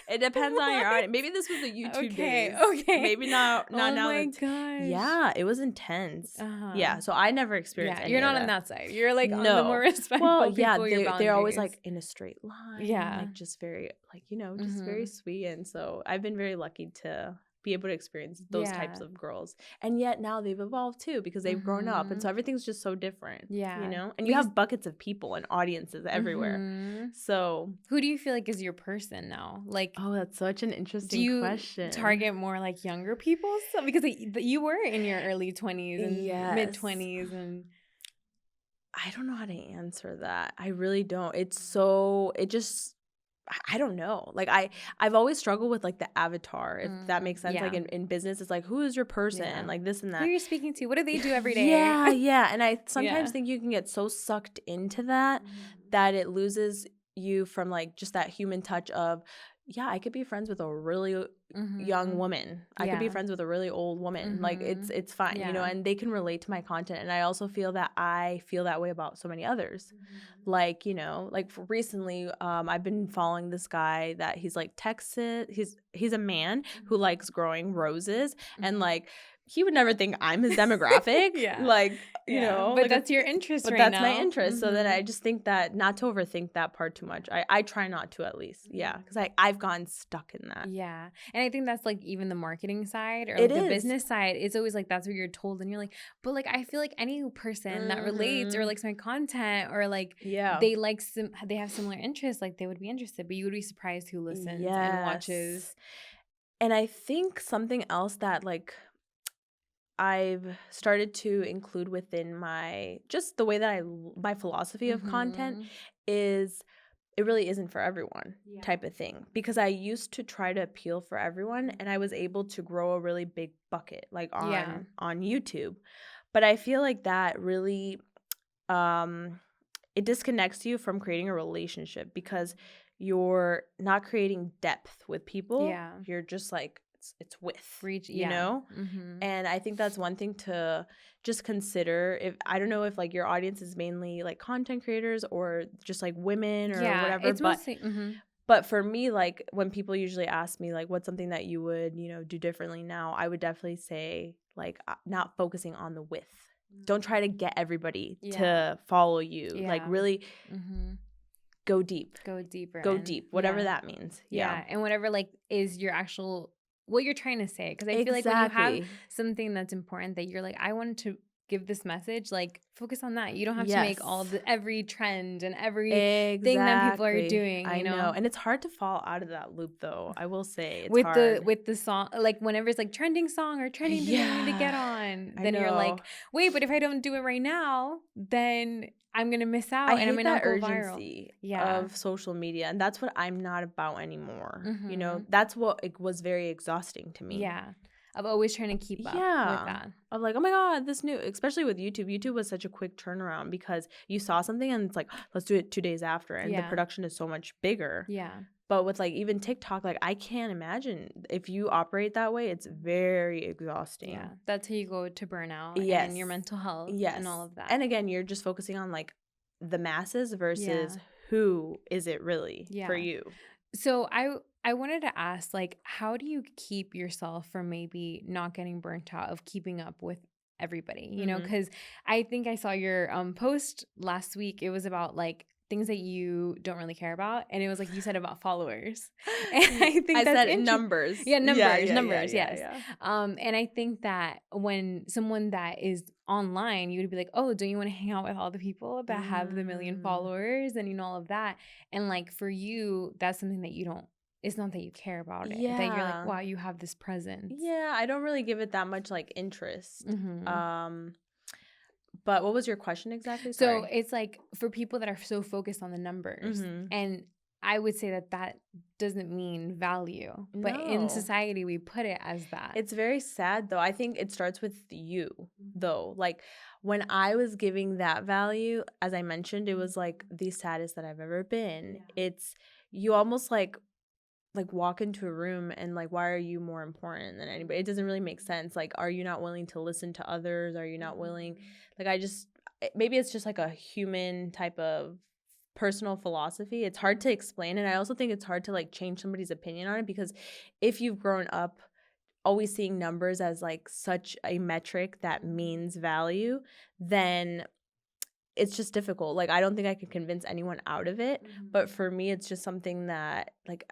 It depends on your audience. Maybe this was the YouTube days. Okay. Maybe not now. Oh my gosh. Yeah, it was intense. Yeah, so I never experienced any
you're not
of
on that side. You're like on the more respectful people. Yeah,
they're always like in a straight line. Yeah. Like just very like, you know, just very sweet. And so I've been very lucky to be able to experience those types of girls. And yet now they've evolved too because they've grown up. And so everything's just so different. Yeah. You know? And you have buckets of people and audiences everywhere. So
who do you feel like is your person now? Like,
oh, that's such an interesting question.
Do you target more like younger people? So, because you were in your early 20s and mid 20s and
I don't know how to answer that. I really don't. I don't know. Like I've always struggled with like the avatar, if that makes sense. Like in business, it's like, who is your person? Like this and that.
Who you're speaking to? What do they do every day?
Yeah. And I sometimes think you can get so sucked into that that it loses you from like just that human touch of, yeah, I could be friends with a really young woman. I could be friends with a really old woman. Like it's fine, you know, and they can relate to my content. And I also feel that I feel that way about so many others. Like, you know, like recently, I've been following this guy that he's like Texas. He's a man who likes growing roses and like, he would never think I'm his demographic. Like, you know.
But
like
that's your interest
right now. But that's my interest. So then I just think that not to overthink that part too much. I try not to at least. Yeah. Because I've gotten stuck in that.
Yeah. And I think that's like even the marketing side or like the business side. It's always like that's what you're told. And you're like, but like I feel like any person that relates or likes my content or like they like they have similar interests, like they would be interested. But you would be surprised who listens and watches.
And I think something else that like I've started to include within my just the way that my philosophy of content is it really isn't for everyone type of thing, because I used to try to appeal for everyone and I was able to grow a really big bucket like on YouTube. But I feel like that really it disconnects you from creating a relationship because you're not creating depth with people. You're just like it's with, you know? And I think that's one thing to just consider. If I don't know if like your audience is mainly like content creators or just like women or whatever.
It's
but
mostly,
but for me, like when people usually ask me like what's something that you would, you know, do differently now, I would definitely say like not focusing on the width. Don't try to get everybody to follow you. Like really go deep.
Go deeper.
Go deep. Whatever that means.
Yeah. And whatever like is your actual what you're trying to say. Because I feel like when you have something that's important that you're like, I wanted to give this message, like focus on that. You don't have to make every trend and every thing that people are doing.
I know. And it's hard to fall out of that loop though. I will say it's
hard. With the song, like whenever it's like trending song or trending thing I need to get on, then you're like, wait, but if I don't do it right now, then I'm going to miss out and I'm going to go
urgency of social media. And that's what I'm not about anymore. You know, that's what it was very exhausting to me.
Yeah. Of always trying to keep up with that.
Of like, oh my God, this new, especially with YouTube. YouTube was such a quick turnaround because you saw something and it's like, let's do it 2 days after. And the production is so much bigger.
Yeah.
But with like even TikTok, like I can't imagine if you operate that way, it's very exhausting.
Yeah. That's how you go to burnout and your mental health and all of that.
And again, you're just focusing on like the masses versus who is it really for you.
So I wanted to ask, like, how do you keep yourself from maybe not getting burnt out of keeping up with everybody? You know, because I think I saw your post last week. It was about like things that you don't really care about, and it was like you said about followers. And I think
I said numbers.
Yeah, numbers. Yes. And I think that when someone that is online, you would be like, oh, don't you want to hang out with all the people that have the million followers and you know all of that? And like for you, that's something that you don't. It's not that you care about it. That you're like, wow, you have this presence.
Yeah, I don't really give it that much like interest. But what was your question exactly? Sorry.
So it's like for people that are so focused on the numbers, and I would say that doesn't mean value, but in society we put it as that.
It's very sad though. I think it starts with you though. Like when I was giving that value, as I mentioned, it was like the saddest that I've ever been. It's you almost like walk into a room and like, why are you more important than anybody? It doesn't really make sense. Like, are you not willing to listen to others? Are you not willing? Like, maybe it's just like a human type of personal philosophy. It's hard to explain. And I also think it's hard to like change somebody's opinion on it, because if you've grown up always seeing numbers as like such a metric that means value, then it's just difficult. Like, I don't think I could convince anyone out of it. But for me, it's just something that like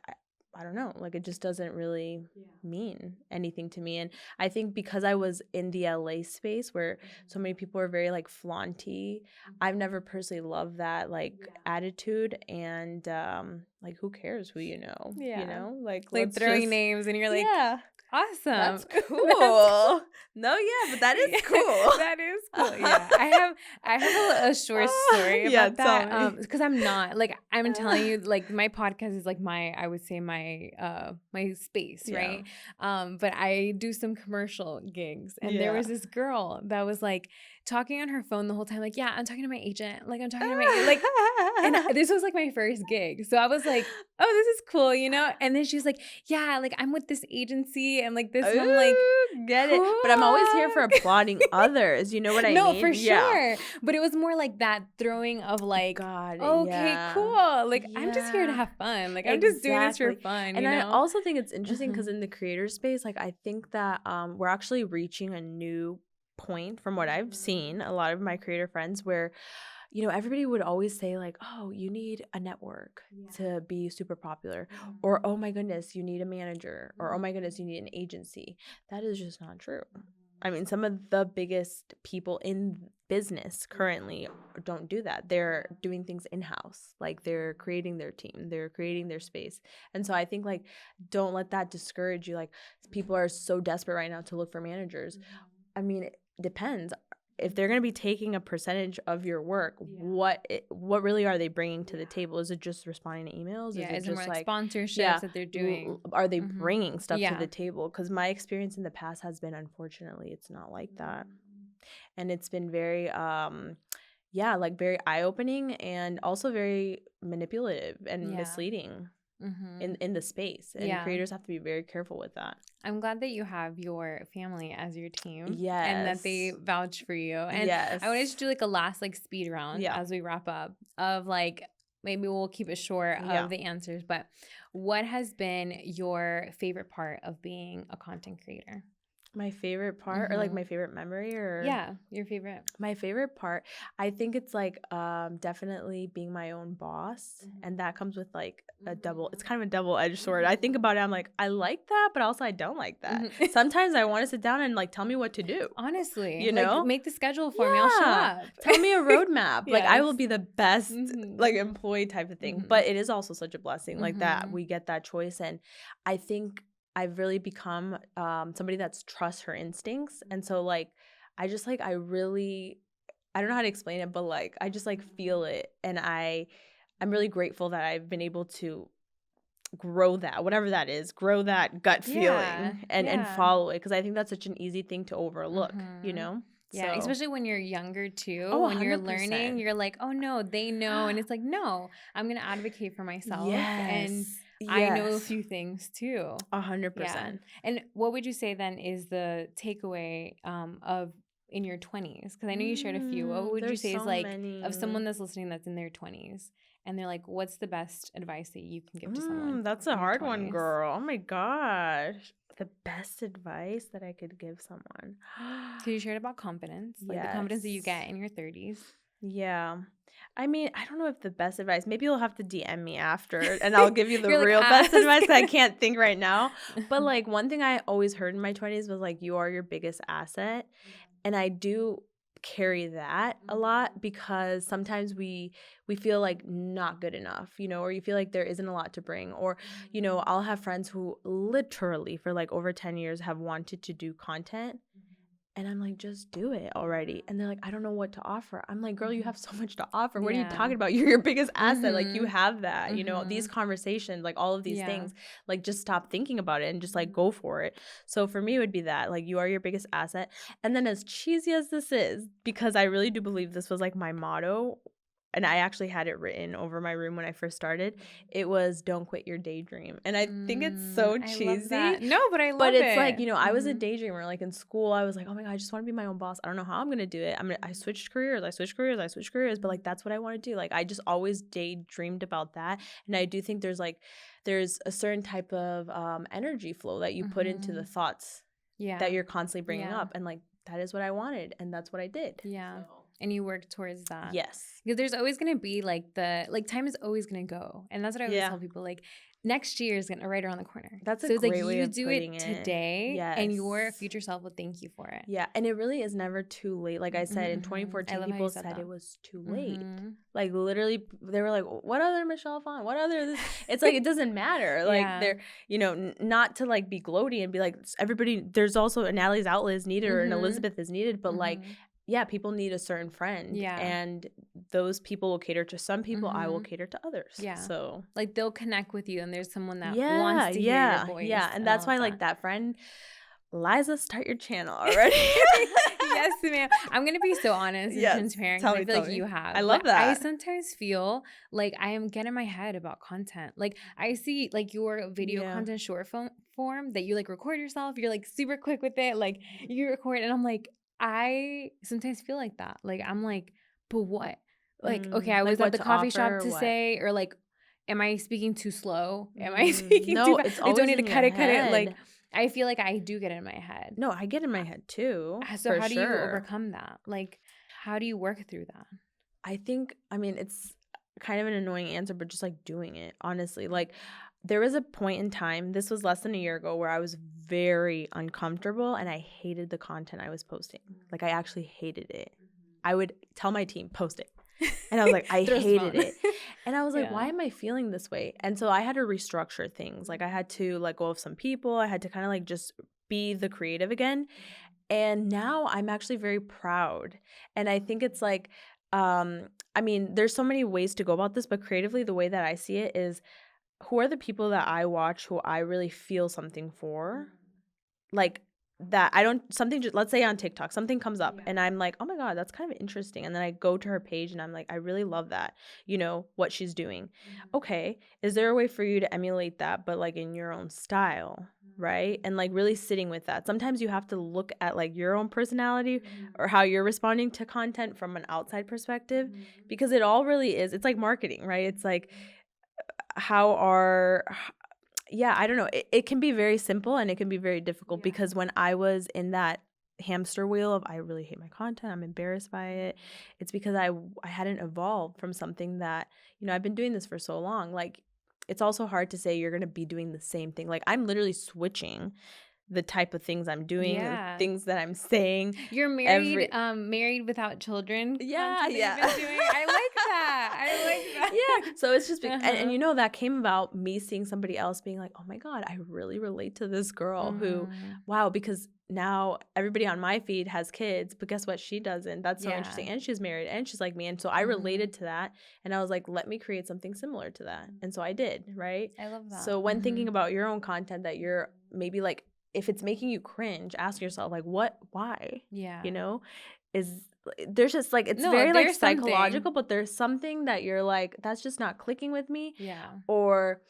I don't know, like it just doesn't really mean anything to me. And I think because I was in the LA space where so many people are very like flaunty, I've never personally loved that like attitude. And like who cares who you know? You know? Like let's
throwing
just
names and you're like, awesome.
That's cool. No, yeah, but that is cool.
That is cool. Yeah. I have a short story about that. Because I'm not like I'm telling you, like my podcast is like I would say my space, right? But I do some commercial gigs, and there was this girl that was like talking on her phone the whole time, like, yeah, I'm talking to my agent, like I'm talking to my like, and this was like my first gig, so I was like, oh, this is cool, you know. And then she was like, yeah, like I'm with this agency and like this, and I'm like,
get it. But I'm always here for applauding others. You know what I mean?
No, for sure. But it was more like that throwing of like, cool. Like I'm just here to have fun. Like I'm just doing this for fun.
And
you know?
I also think it's interesting because in the creator space, like I think that we're actually reaching a new point from what I've seen. A lot of my creator friends where, you know, everybody would always say like, oh, you need a network to be super popular, or oh my goodness, you need a manager, or oh my goodness, you need an agency. That is just not true. I mean, some of the biggest people in business currently don't do that. They're doing things in-house. Like they're creating their team, they're creating their space. And so I think like don't let that discourage you. Like people are so desperate right now to look for managers. I mean, it depends. If they're going to be taking a percentage of your work, what really are they bringing to the table? Is it just responding to emails?
Yeah,
is it
just
more like
sponsorships that they're doing?
Are they bringing stuff to the table? Because my experience in the past has been, unfortunately, it's not like that. And it's been very, like very eye-opening and also very manipulative and misleading. In the space, and creators have to be very careful with that.
I'm glad that you have your family as your team, and that they vouch for you. And I wanted to do like a last like speed round as we wrap up of like maybe we'll keep it short of the answers, but what has been your favorite part of being a content creator?
My favorite part or like my favorite memory or
your favorite.
My favorite part, I think it's like definitely being my own boss, and that comes with like it's kind of a double-edged sword. I think about it, I'm like, I like that, but also I don't like that. Sometimes I want to sit down and like tell me what to do.
Honestly,
you know,
like, make the schedule for me. I'll show up.
Tell me a roadmap. Like I will be the best like employee type of thing. But it is also such a blessing like that we get that choice, and I think I've really become somebody that's trusts her instincts. And so like I just like I don't know how to explain it, but like I just like feel it, and I'm really grateful that I've been able to grow that, whatever that is, grow that gut feeling and follow it, because I think that's such an easy thing to overlook, you know?
Yeah, especially when you're younger too.
Oh,
when you're learning, you're like, oh no, they know. And it's like, no, I'm going to advocate for myself. And I know a few things too.
100%.
And what would you say then is the takeaway of in your 20s? Because I know you shared a few. What would you say is like of someone that's listening that's in their 20s? And they're like, what's the best advice that you can give to someone?
That's a hard one, girl. Oh my gosh. The best advice that I could give someone.
So you shared about confidence, like the confidence that you get in your 30s.
Yeah. I mean, I don't know if the best advice, maybe you'll have to DM me after and I'll give you the real best advice. I can't think right now. But like one thing I always heard in my 20s was like, you are your biggest asset. And I do carry that a lot, because sometimes we feel like not good enough, you know, or you feel like there isn't a lot to bring, or you know, I'll have friends who literally for like over 10 years have wanted to do content, and I'm like, just do it already. And they're like, I don't know what to offer. I'm like, girl, you have so much to offer. What are you talking about? You're your biggest asset. Like you have that, you know, these conversations, like all of these things, like just stop thinking about it and just like go for it. So for me, it would be that, like, you are your biggest asset. And then as cheesy as this is, because I really do believe this was like my motto, and I actually had it written over my room when I first started, it was don't quit your daydream. And I think it's so cheesy.
I love that. No, but I love it.
But it's like, you know, I was a daydreamer. Like in school, I was like, oh my God, I just want to be my own boss. I don't know how I'm going to do it. I switched careers. But like, that's what I want to do. Like, I just always daydreamed about that. And I do think there's a certain type of energy flow that you put into the thoughts that you're constantly bringing up. And like, that is what I wanted. And that's what I did.
Yeah. So. And you work towards that.
Yes.
Because there's always going to be time is always going to go. And that's what I always tell people. Like next year is gonna right around the corner.
That's a
so it's
great
like
way
you
of
do
putting
it
it.
today,
Yes.
and your future self will thank you for it.
Yeah, and it really is never too late. Like I said, in 2014, people said it was too late. Like literally, they were like, "What other Michelle Phan? What other this?" It's like it doesn't matter. Like they're, you know, not to like be gloaty and be like everybody. There's also a Natalies Outlet is needed or an Elizabeth is needed, but like. Yeah, people need a certain friend. Yeah. And those people will cater to some people. I will cater to others. Yeah. So
like they'll connect with you and there's someone that wants to hear your voice.
Yeah. And that's why like that friend, Liza, start your channel already.
Yes, ma'am. I'm going to be so honest and transparent. I feel like you have.
I love that.
I sometimes feel like I am getting in my head about content. Like I see like your video content short form that you like record yourself. You're like super quick with it. Like you record and I'm like, I sometimes feel like that. Like, I'm like, but what? Like, okay, I was at the coffee shop to say, or like, am I speaking too slow? Am I speaking too fast? I don't need to cut it. Like, I feel like I do get in my head.
No, I get in my head too.
So how do you overcome that? Like, how do you work through that?
I think, I mean, it's kind of an annoying answer, but just like doing it, honestly. Like, there was a point in time, this was less than a year ago, where I was very uncomfortable and I hated the content I was posting. Like, I actually hated it. I would tell my team, post it. And I was like, I hated it. And I was like, why am I feeling this way? And so I had to restructure things. Like, I had to let go of some people. I had to kind of like just be the creative again. And now I'm actually very proud. And I think it's like, I mean, there's so many ways to go about this, but creatively, the way that I see it is, who are the people that I watch who I really feel something for? Like that I don't, something just, let's say on TikTok, something comes up and I'm like, oh my God, that's kind of interesting. And then I go to her page and I'm like, I really love that, you know, what she's doing. Okay, is there a way for you to emulate that, but like in your own style, right? And like really sitting with that. Sometimes you have to look at like your own personality or how you're responding to content from an outside perspective, because it all really is, it's like marketing, right? It's like, I don't know. It can be very simple and it can be very difficult because when I was in that hamster wheel of I really hate my content, I'm embarrassed by it, it's because I hadn't evolved from something that, you know, I've been doing this for so long. Like, it's also hard to say you're going to be doing the same thing. Like, I'm literally switching the type of things I'm doing, the things that I'm saying.
You're married, married without children.
Yeah.
I like that.
Yeah. So it's just, and you know, that came about me seeing somebody else being like, oh my God, I really relate to this girl who, wow, because now everybody on my feed has kids, but guess what? She doesn't. That's so interesting. And she's married and she's like me. And so I related to that. And I was like, let me create something similar to that. And so I did, right?
I love that.
So when thinking about your own content that you're maybe like, if it's making you cringe, ask yourself, like, why? Yeah. You know, there's just like, it's very like psychological, but there's something that you're like, that's just not clicking with me. Yeah. Or,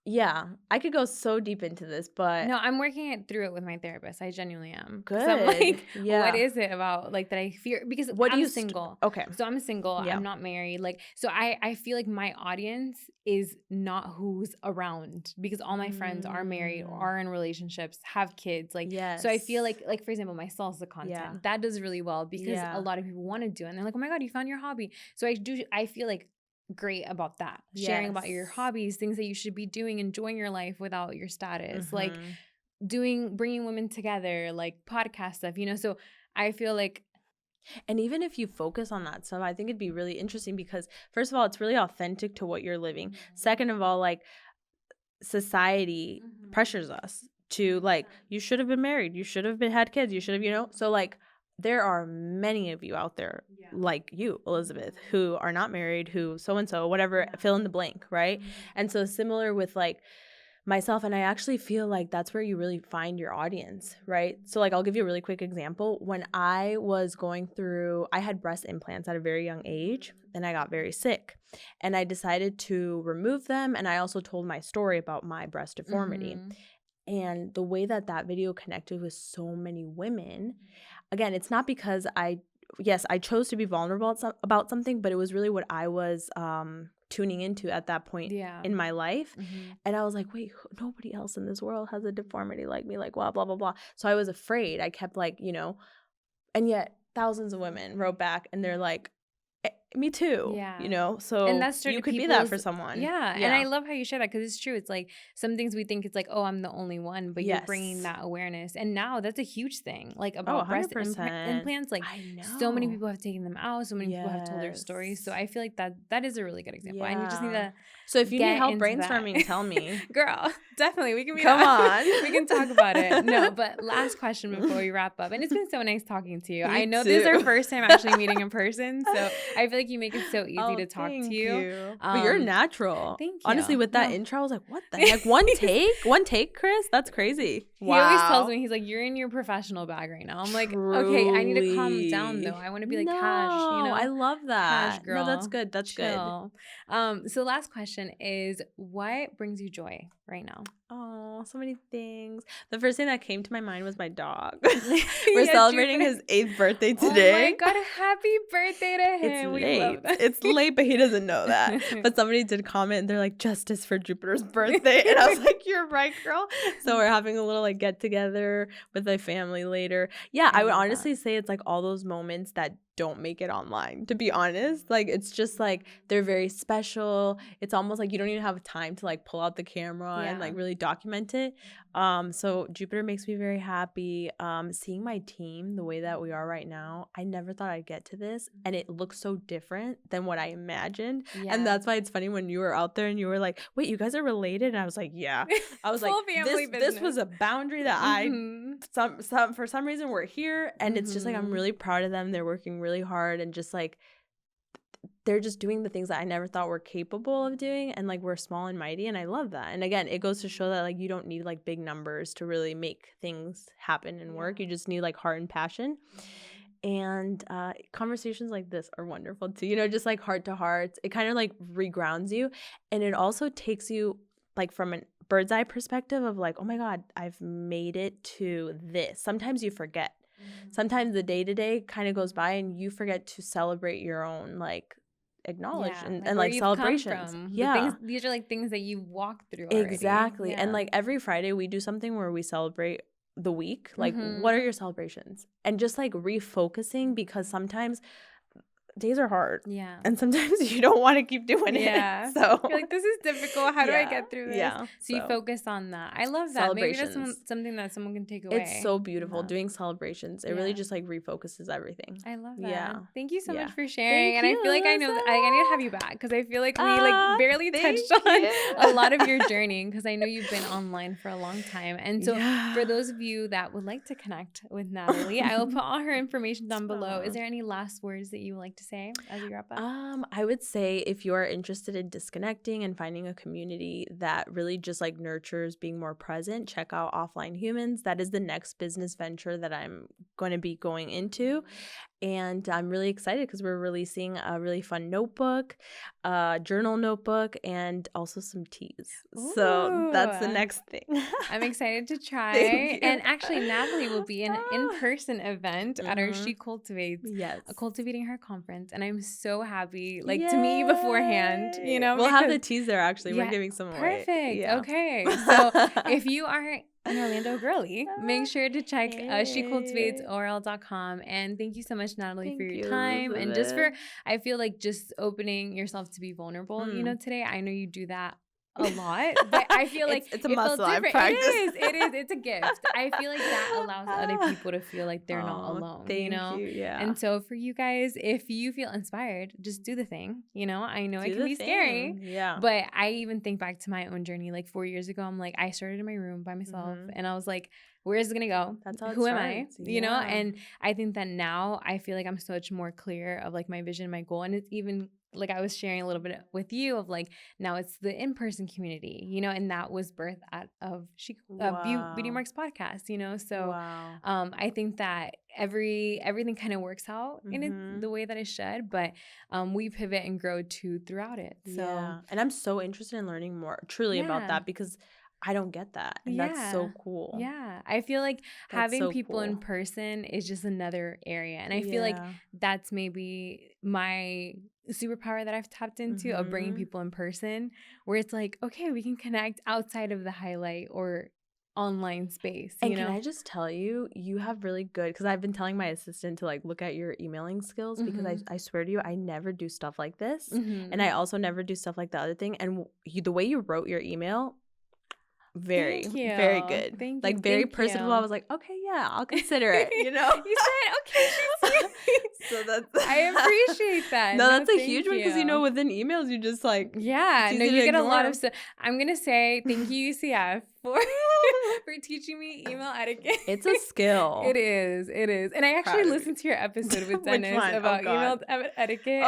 yeah, I could go so deep into this, but
no, I'm working through it with my therapist. I genuinely am.
Good.
I'm like, what is it about like that I fear? Because I'm single.
Okay.
So I'm single. Yeah. I'm not married. Like, so I feel like my audience is not who's around, because all my friends are married, are in relationships, have kids. Like, so I feel like for example, my salsa content, that does really well because a lot of people want to do it. And they're like, oh my God, you found your hobby. So I feel like great about that, sharing about your hobbies, things that you should be doing, enjoying your life without your status, like bringing women together, like podcast stuff, you know. So I feel like,
and even if you focus on that stuff, I think it'd be really interesting because first of all, it's really authentic to what you're living. Second of all, like, society pressures us to like, you should have been married, you should have had kids, you should have, you know. So like, there are many of you out there like you, Elizabeth, who are not married, who so-and-so, whatever, fill in the blank, right? And so similar with like myself, and I actually feel like that's where you really find your audience, right? So like, I'll give you a really quick example. When I was going through, I had breast implants at a very young age and I got very sick and I decided to remove them. And I also told my story about my breast deformity. And the way that video connected with so many women, again, it's not because I chose to be vulnerable about something, but it was really what I was tuning into at that point in my life. And I was like, wait, nobody else in this world has a deformity like me, like blah, blah, blah, blah. So I was afraid. I kept like, you know, and yet thousands of women wrote back and they're like, me too.
Yeah.
You know, so
and that's
you could be that for someone.
Yeah. And I love how you share that, because it's true. It's like some things we think it's like, oh, I'm the only one, but you're bringing that awareness. And now that's a huge thing, like about breast implants. Like so many people have taken them out. So many people have told their stories. So I feel like that is a really good example. And you just need to.
So if you need help brainstorming, tell me.
Girl, definitely. We can
Come on.
We can talk about it. No, but last question before we wrap up. And it's been so nice talking to you.
Me
I know
too.
this is our first time actually meeting in person. So I feel like you make it so easy to talk to you.
But you're natural.
Thank you.
Honestly, with that intro, I was like, what the heck? One take, Chris? That's crazy. Wow.
He always tells me, he's like, you're in your professional bag right now. I'm like, okay, I need to calm down though. I want to be like cash, you know?
I love that.
Cash, girl.
No, that's good. That's
chill. Good. So last question is, what brings you joy right now?
Oh, so many things. The first thing that came to my mind was my dog. We're celebrating his 8th birthday today.
Oh my God, happy birthday to him.
It's late. It's late, but he doesn't know that. But somebody did comment and they're like, justice for Jupiter's birthday. And I was like, you're right, girl. So we're having a little like get together with my family later. Yeah, I would honestly say it's like all those moments that don't make it online, to be honest. Like, it's just like they're very special. It's almost like you don't even have time to like pull out the camera and like really document it. So Jupiter makes me very happy. Seeing my team the way that we are right now, I never thought I'd get to this, and it looks so different than what I imagined. And that's why it's funny when you were out there and you were like, wait, you guys are related? And I was like, yeah. I was like, this was a boundary that for some reason we're here, and it's just like I'm really proud of them. They're working really hard, and just like they're just doing the things that I never thought were capable of doing, and like we're small and mighty, and I love that. And again, it goes to show that like you don't need like big numbers to really make things happen and work. You just need like heart and passion. And conversations like this are wonderful too, you know, just like heart to heart. It kind of like regrounds you, and it also takes you like from a bird's eye perspective of like, oh my God, I've made it to this. Sometimes you forget. Sometimes the day-to-day kind of goes by and you forget to celebrate your own like acknowledge and like celebrations.
These are like things that you walked through
already. Exactly. And like every Friday we do something where we celebrate the week. Like what are your celebrations? And just like refocusing, because sometimes days are hard. Yeah. And sometimes you don't want to keep doing it. So
you're like, this is difficult. How do I get through this?
Yeah.
So you focus on that. I love that. Maybe that's something that someone can take away.
It's so beautiful doing celebrations. It really just like refocuses everything.
I love that. Yeah. Thank you so much for sharing. I feel like I know I need to have you back, because I feel like we like barely touched on a lot of your journey, because I know you've been online for a long time. And so for those of you that would like to connect with Natalie, I will put all her information down below. Is there any last words that you would like to say as we wrap up?
I would say if you are interested in disconnecting and finding a community that really just like nurtures being more present, check out Offline Humans. That is the next business venture that I'm going to be going into. And I'm really excited because we're releasing a really fun notebook, journal notebook, and also some teas. Ooh. So that's the next thing.
I'm excited to try. And actually, Natalie will be in an in-person event at our She Cultivates, Cultivating Her conference. And I'm so happy to meet you beforehand. You know,
we'll have the teas there, actually. We're giving some away.
Perfect. Yeah. Okay. So if you are an Orlando girly, make sure to check shecultivatesorl.com. And thank you so much, Natalie, for your time. And just for, I feel like just opening yourself to be vulnerable, you know, today. I know you do that a lot, but I feel like
it's a muscle I practice.
It is. It's a gift. I feel like that allows other people to feel like they're not alone.
Thank
you.
Yeah.
And so for you guys, if you feel inspired, just do the thing. You know, I know it can be scary.
Yeah.
But I even think back to my own journey. Like 4 years ago, I'm like, I started in my room by myself, and I was like, where is it gonna go?
That's how it
Who
starts.
am I? You know? And I think that now I feel like I'm so much more clear of like my vision, my goal. And it's even like I was sharing a little bit with you of like, now it's the in-person community, you know, and that was birthed out of Beauty Marks podcast, you know? So I think that everything kind of works out in the way that it should, but we pivot and grow throughout it. So
and I'm so interested in learning more truly about that, because I don't get that. And that's so cool.
Yeah. I feel like having people in person is just another area. And I feel like that's maybe my superpower that I've tapped into of bringing people in person, where it's like, okay, we can connect outside of the highlight or online space.
And can I just tell you, you have really good, because I've been telling my assistant to like look at your emailing skills, because I swear to you, I never do stuff like this. And I also never do stuff like the other thing. And the way you wrote your email, very good.
Thank you.
Like very personable. I was like, okay, yeah, I'll consider it. You know,
you said okay.
So that's
I appreciate that.
No, that's a huge one, because you know, within emails, you just like
you get a lot of stuff. I'm gonna say thank you, UCF, for teaching me email etiquette.
It's a skill.
It is, and I actually listened to your episode with Dennis about email etiquette.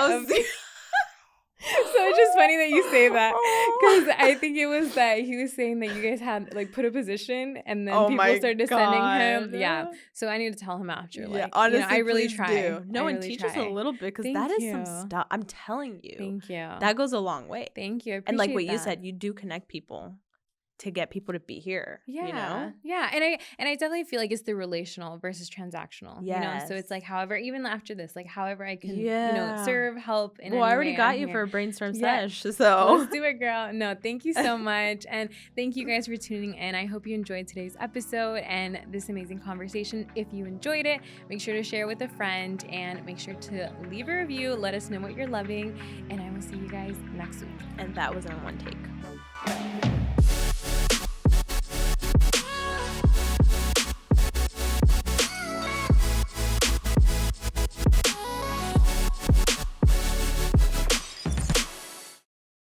So it's just funny that you say that, because I think it was that he was saying that you guys had like put a position and then people started sending him. Yeah. So I need to tell him after. Like,
honestly,
I really try.
Do. No, and teach us a little bit, because that is some stuff. I'm telling you.
Thank you.
That goes a long way.
Thank you. I appreciate
and like what
that.
you said, you do connect people to get people to be here.
Yeah.
You know?
Yeah. And I definitely feel like it's the relational versus transactional.
Yes.
You know? So it's like, however, even after this, like however I can, you know, serve, help in any
I already
way,
got you for a brainstorm sesh. So
let's do it, girl. No, thank you so much. And thank you guys for tuning in. I hope you enjoyed today's episode and this amazing conversation. If you enjoyed it, make sure to share with a friend and make sure to leave a review. Let us know what you're loving. And I will see you guys next week.
And that was in one take.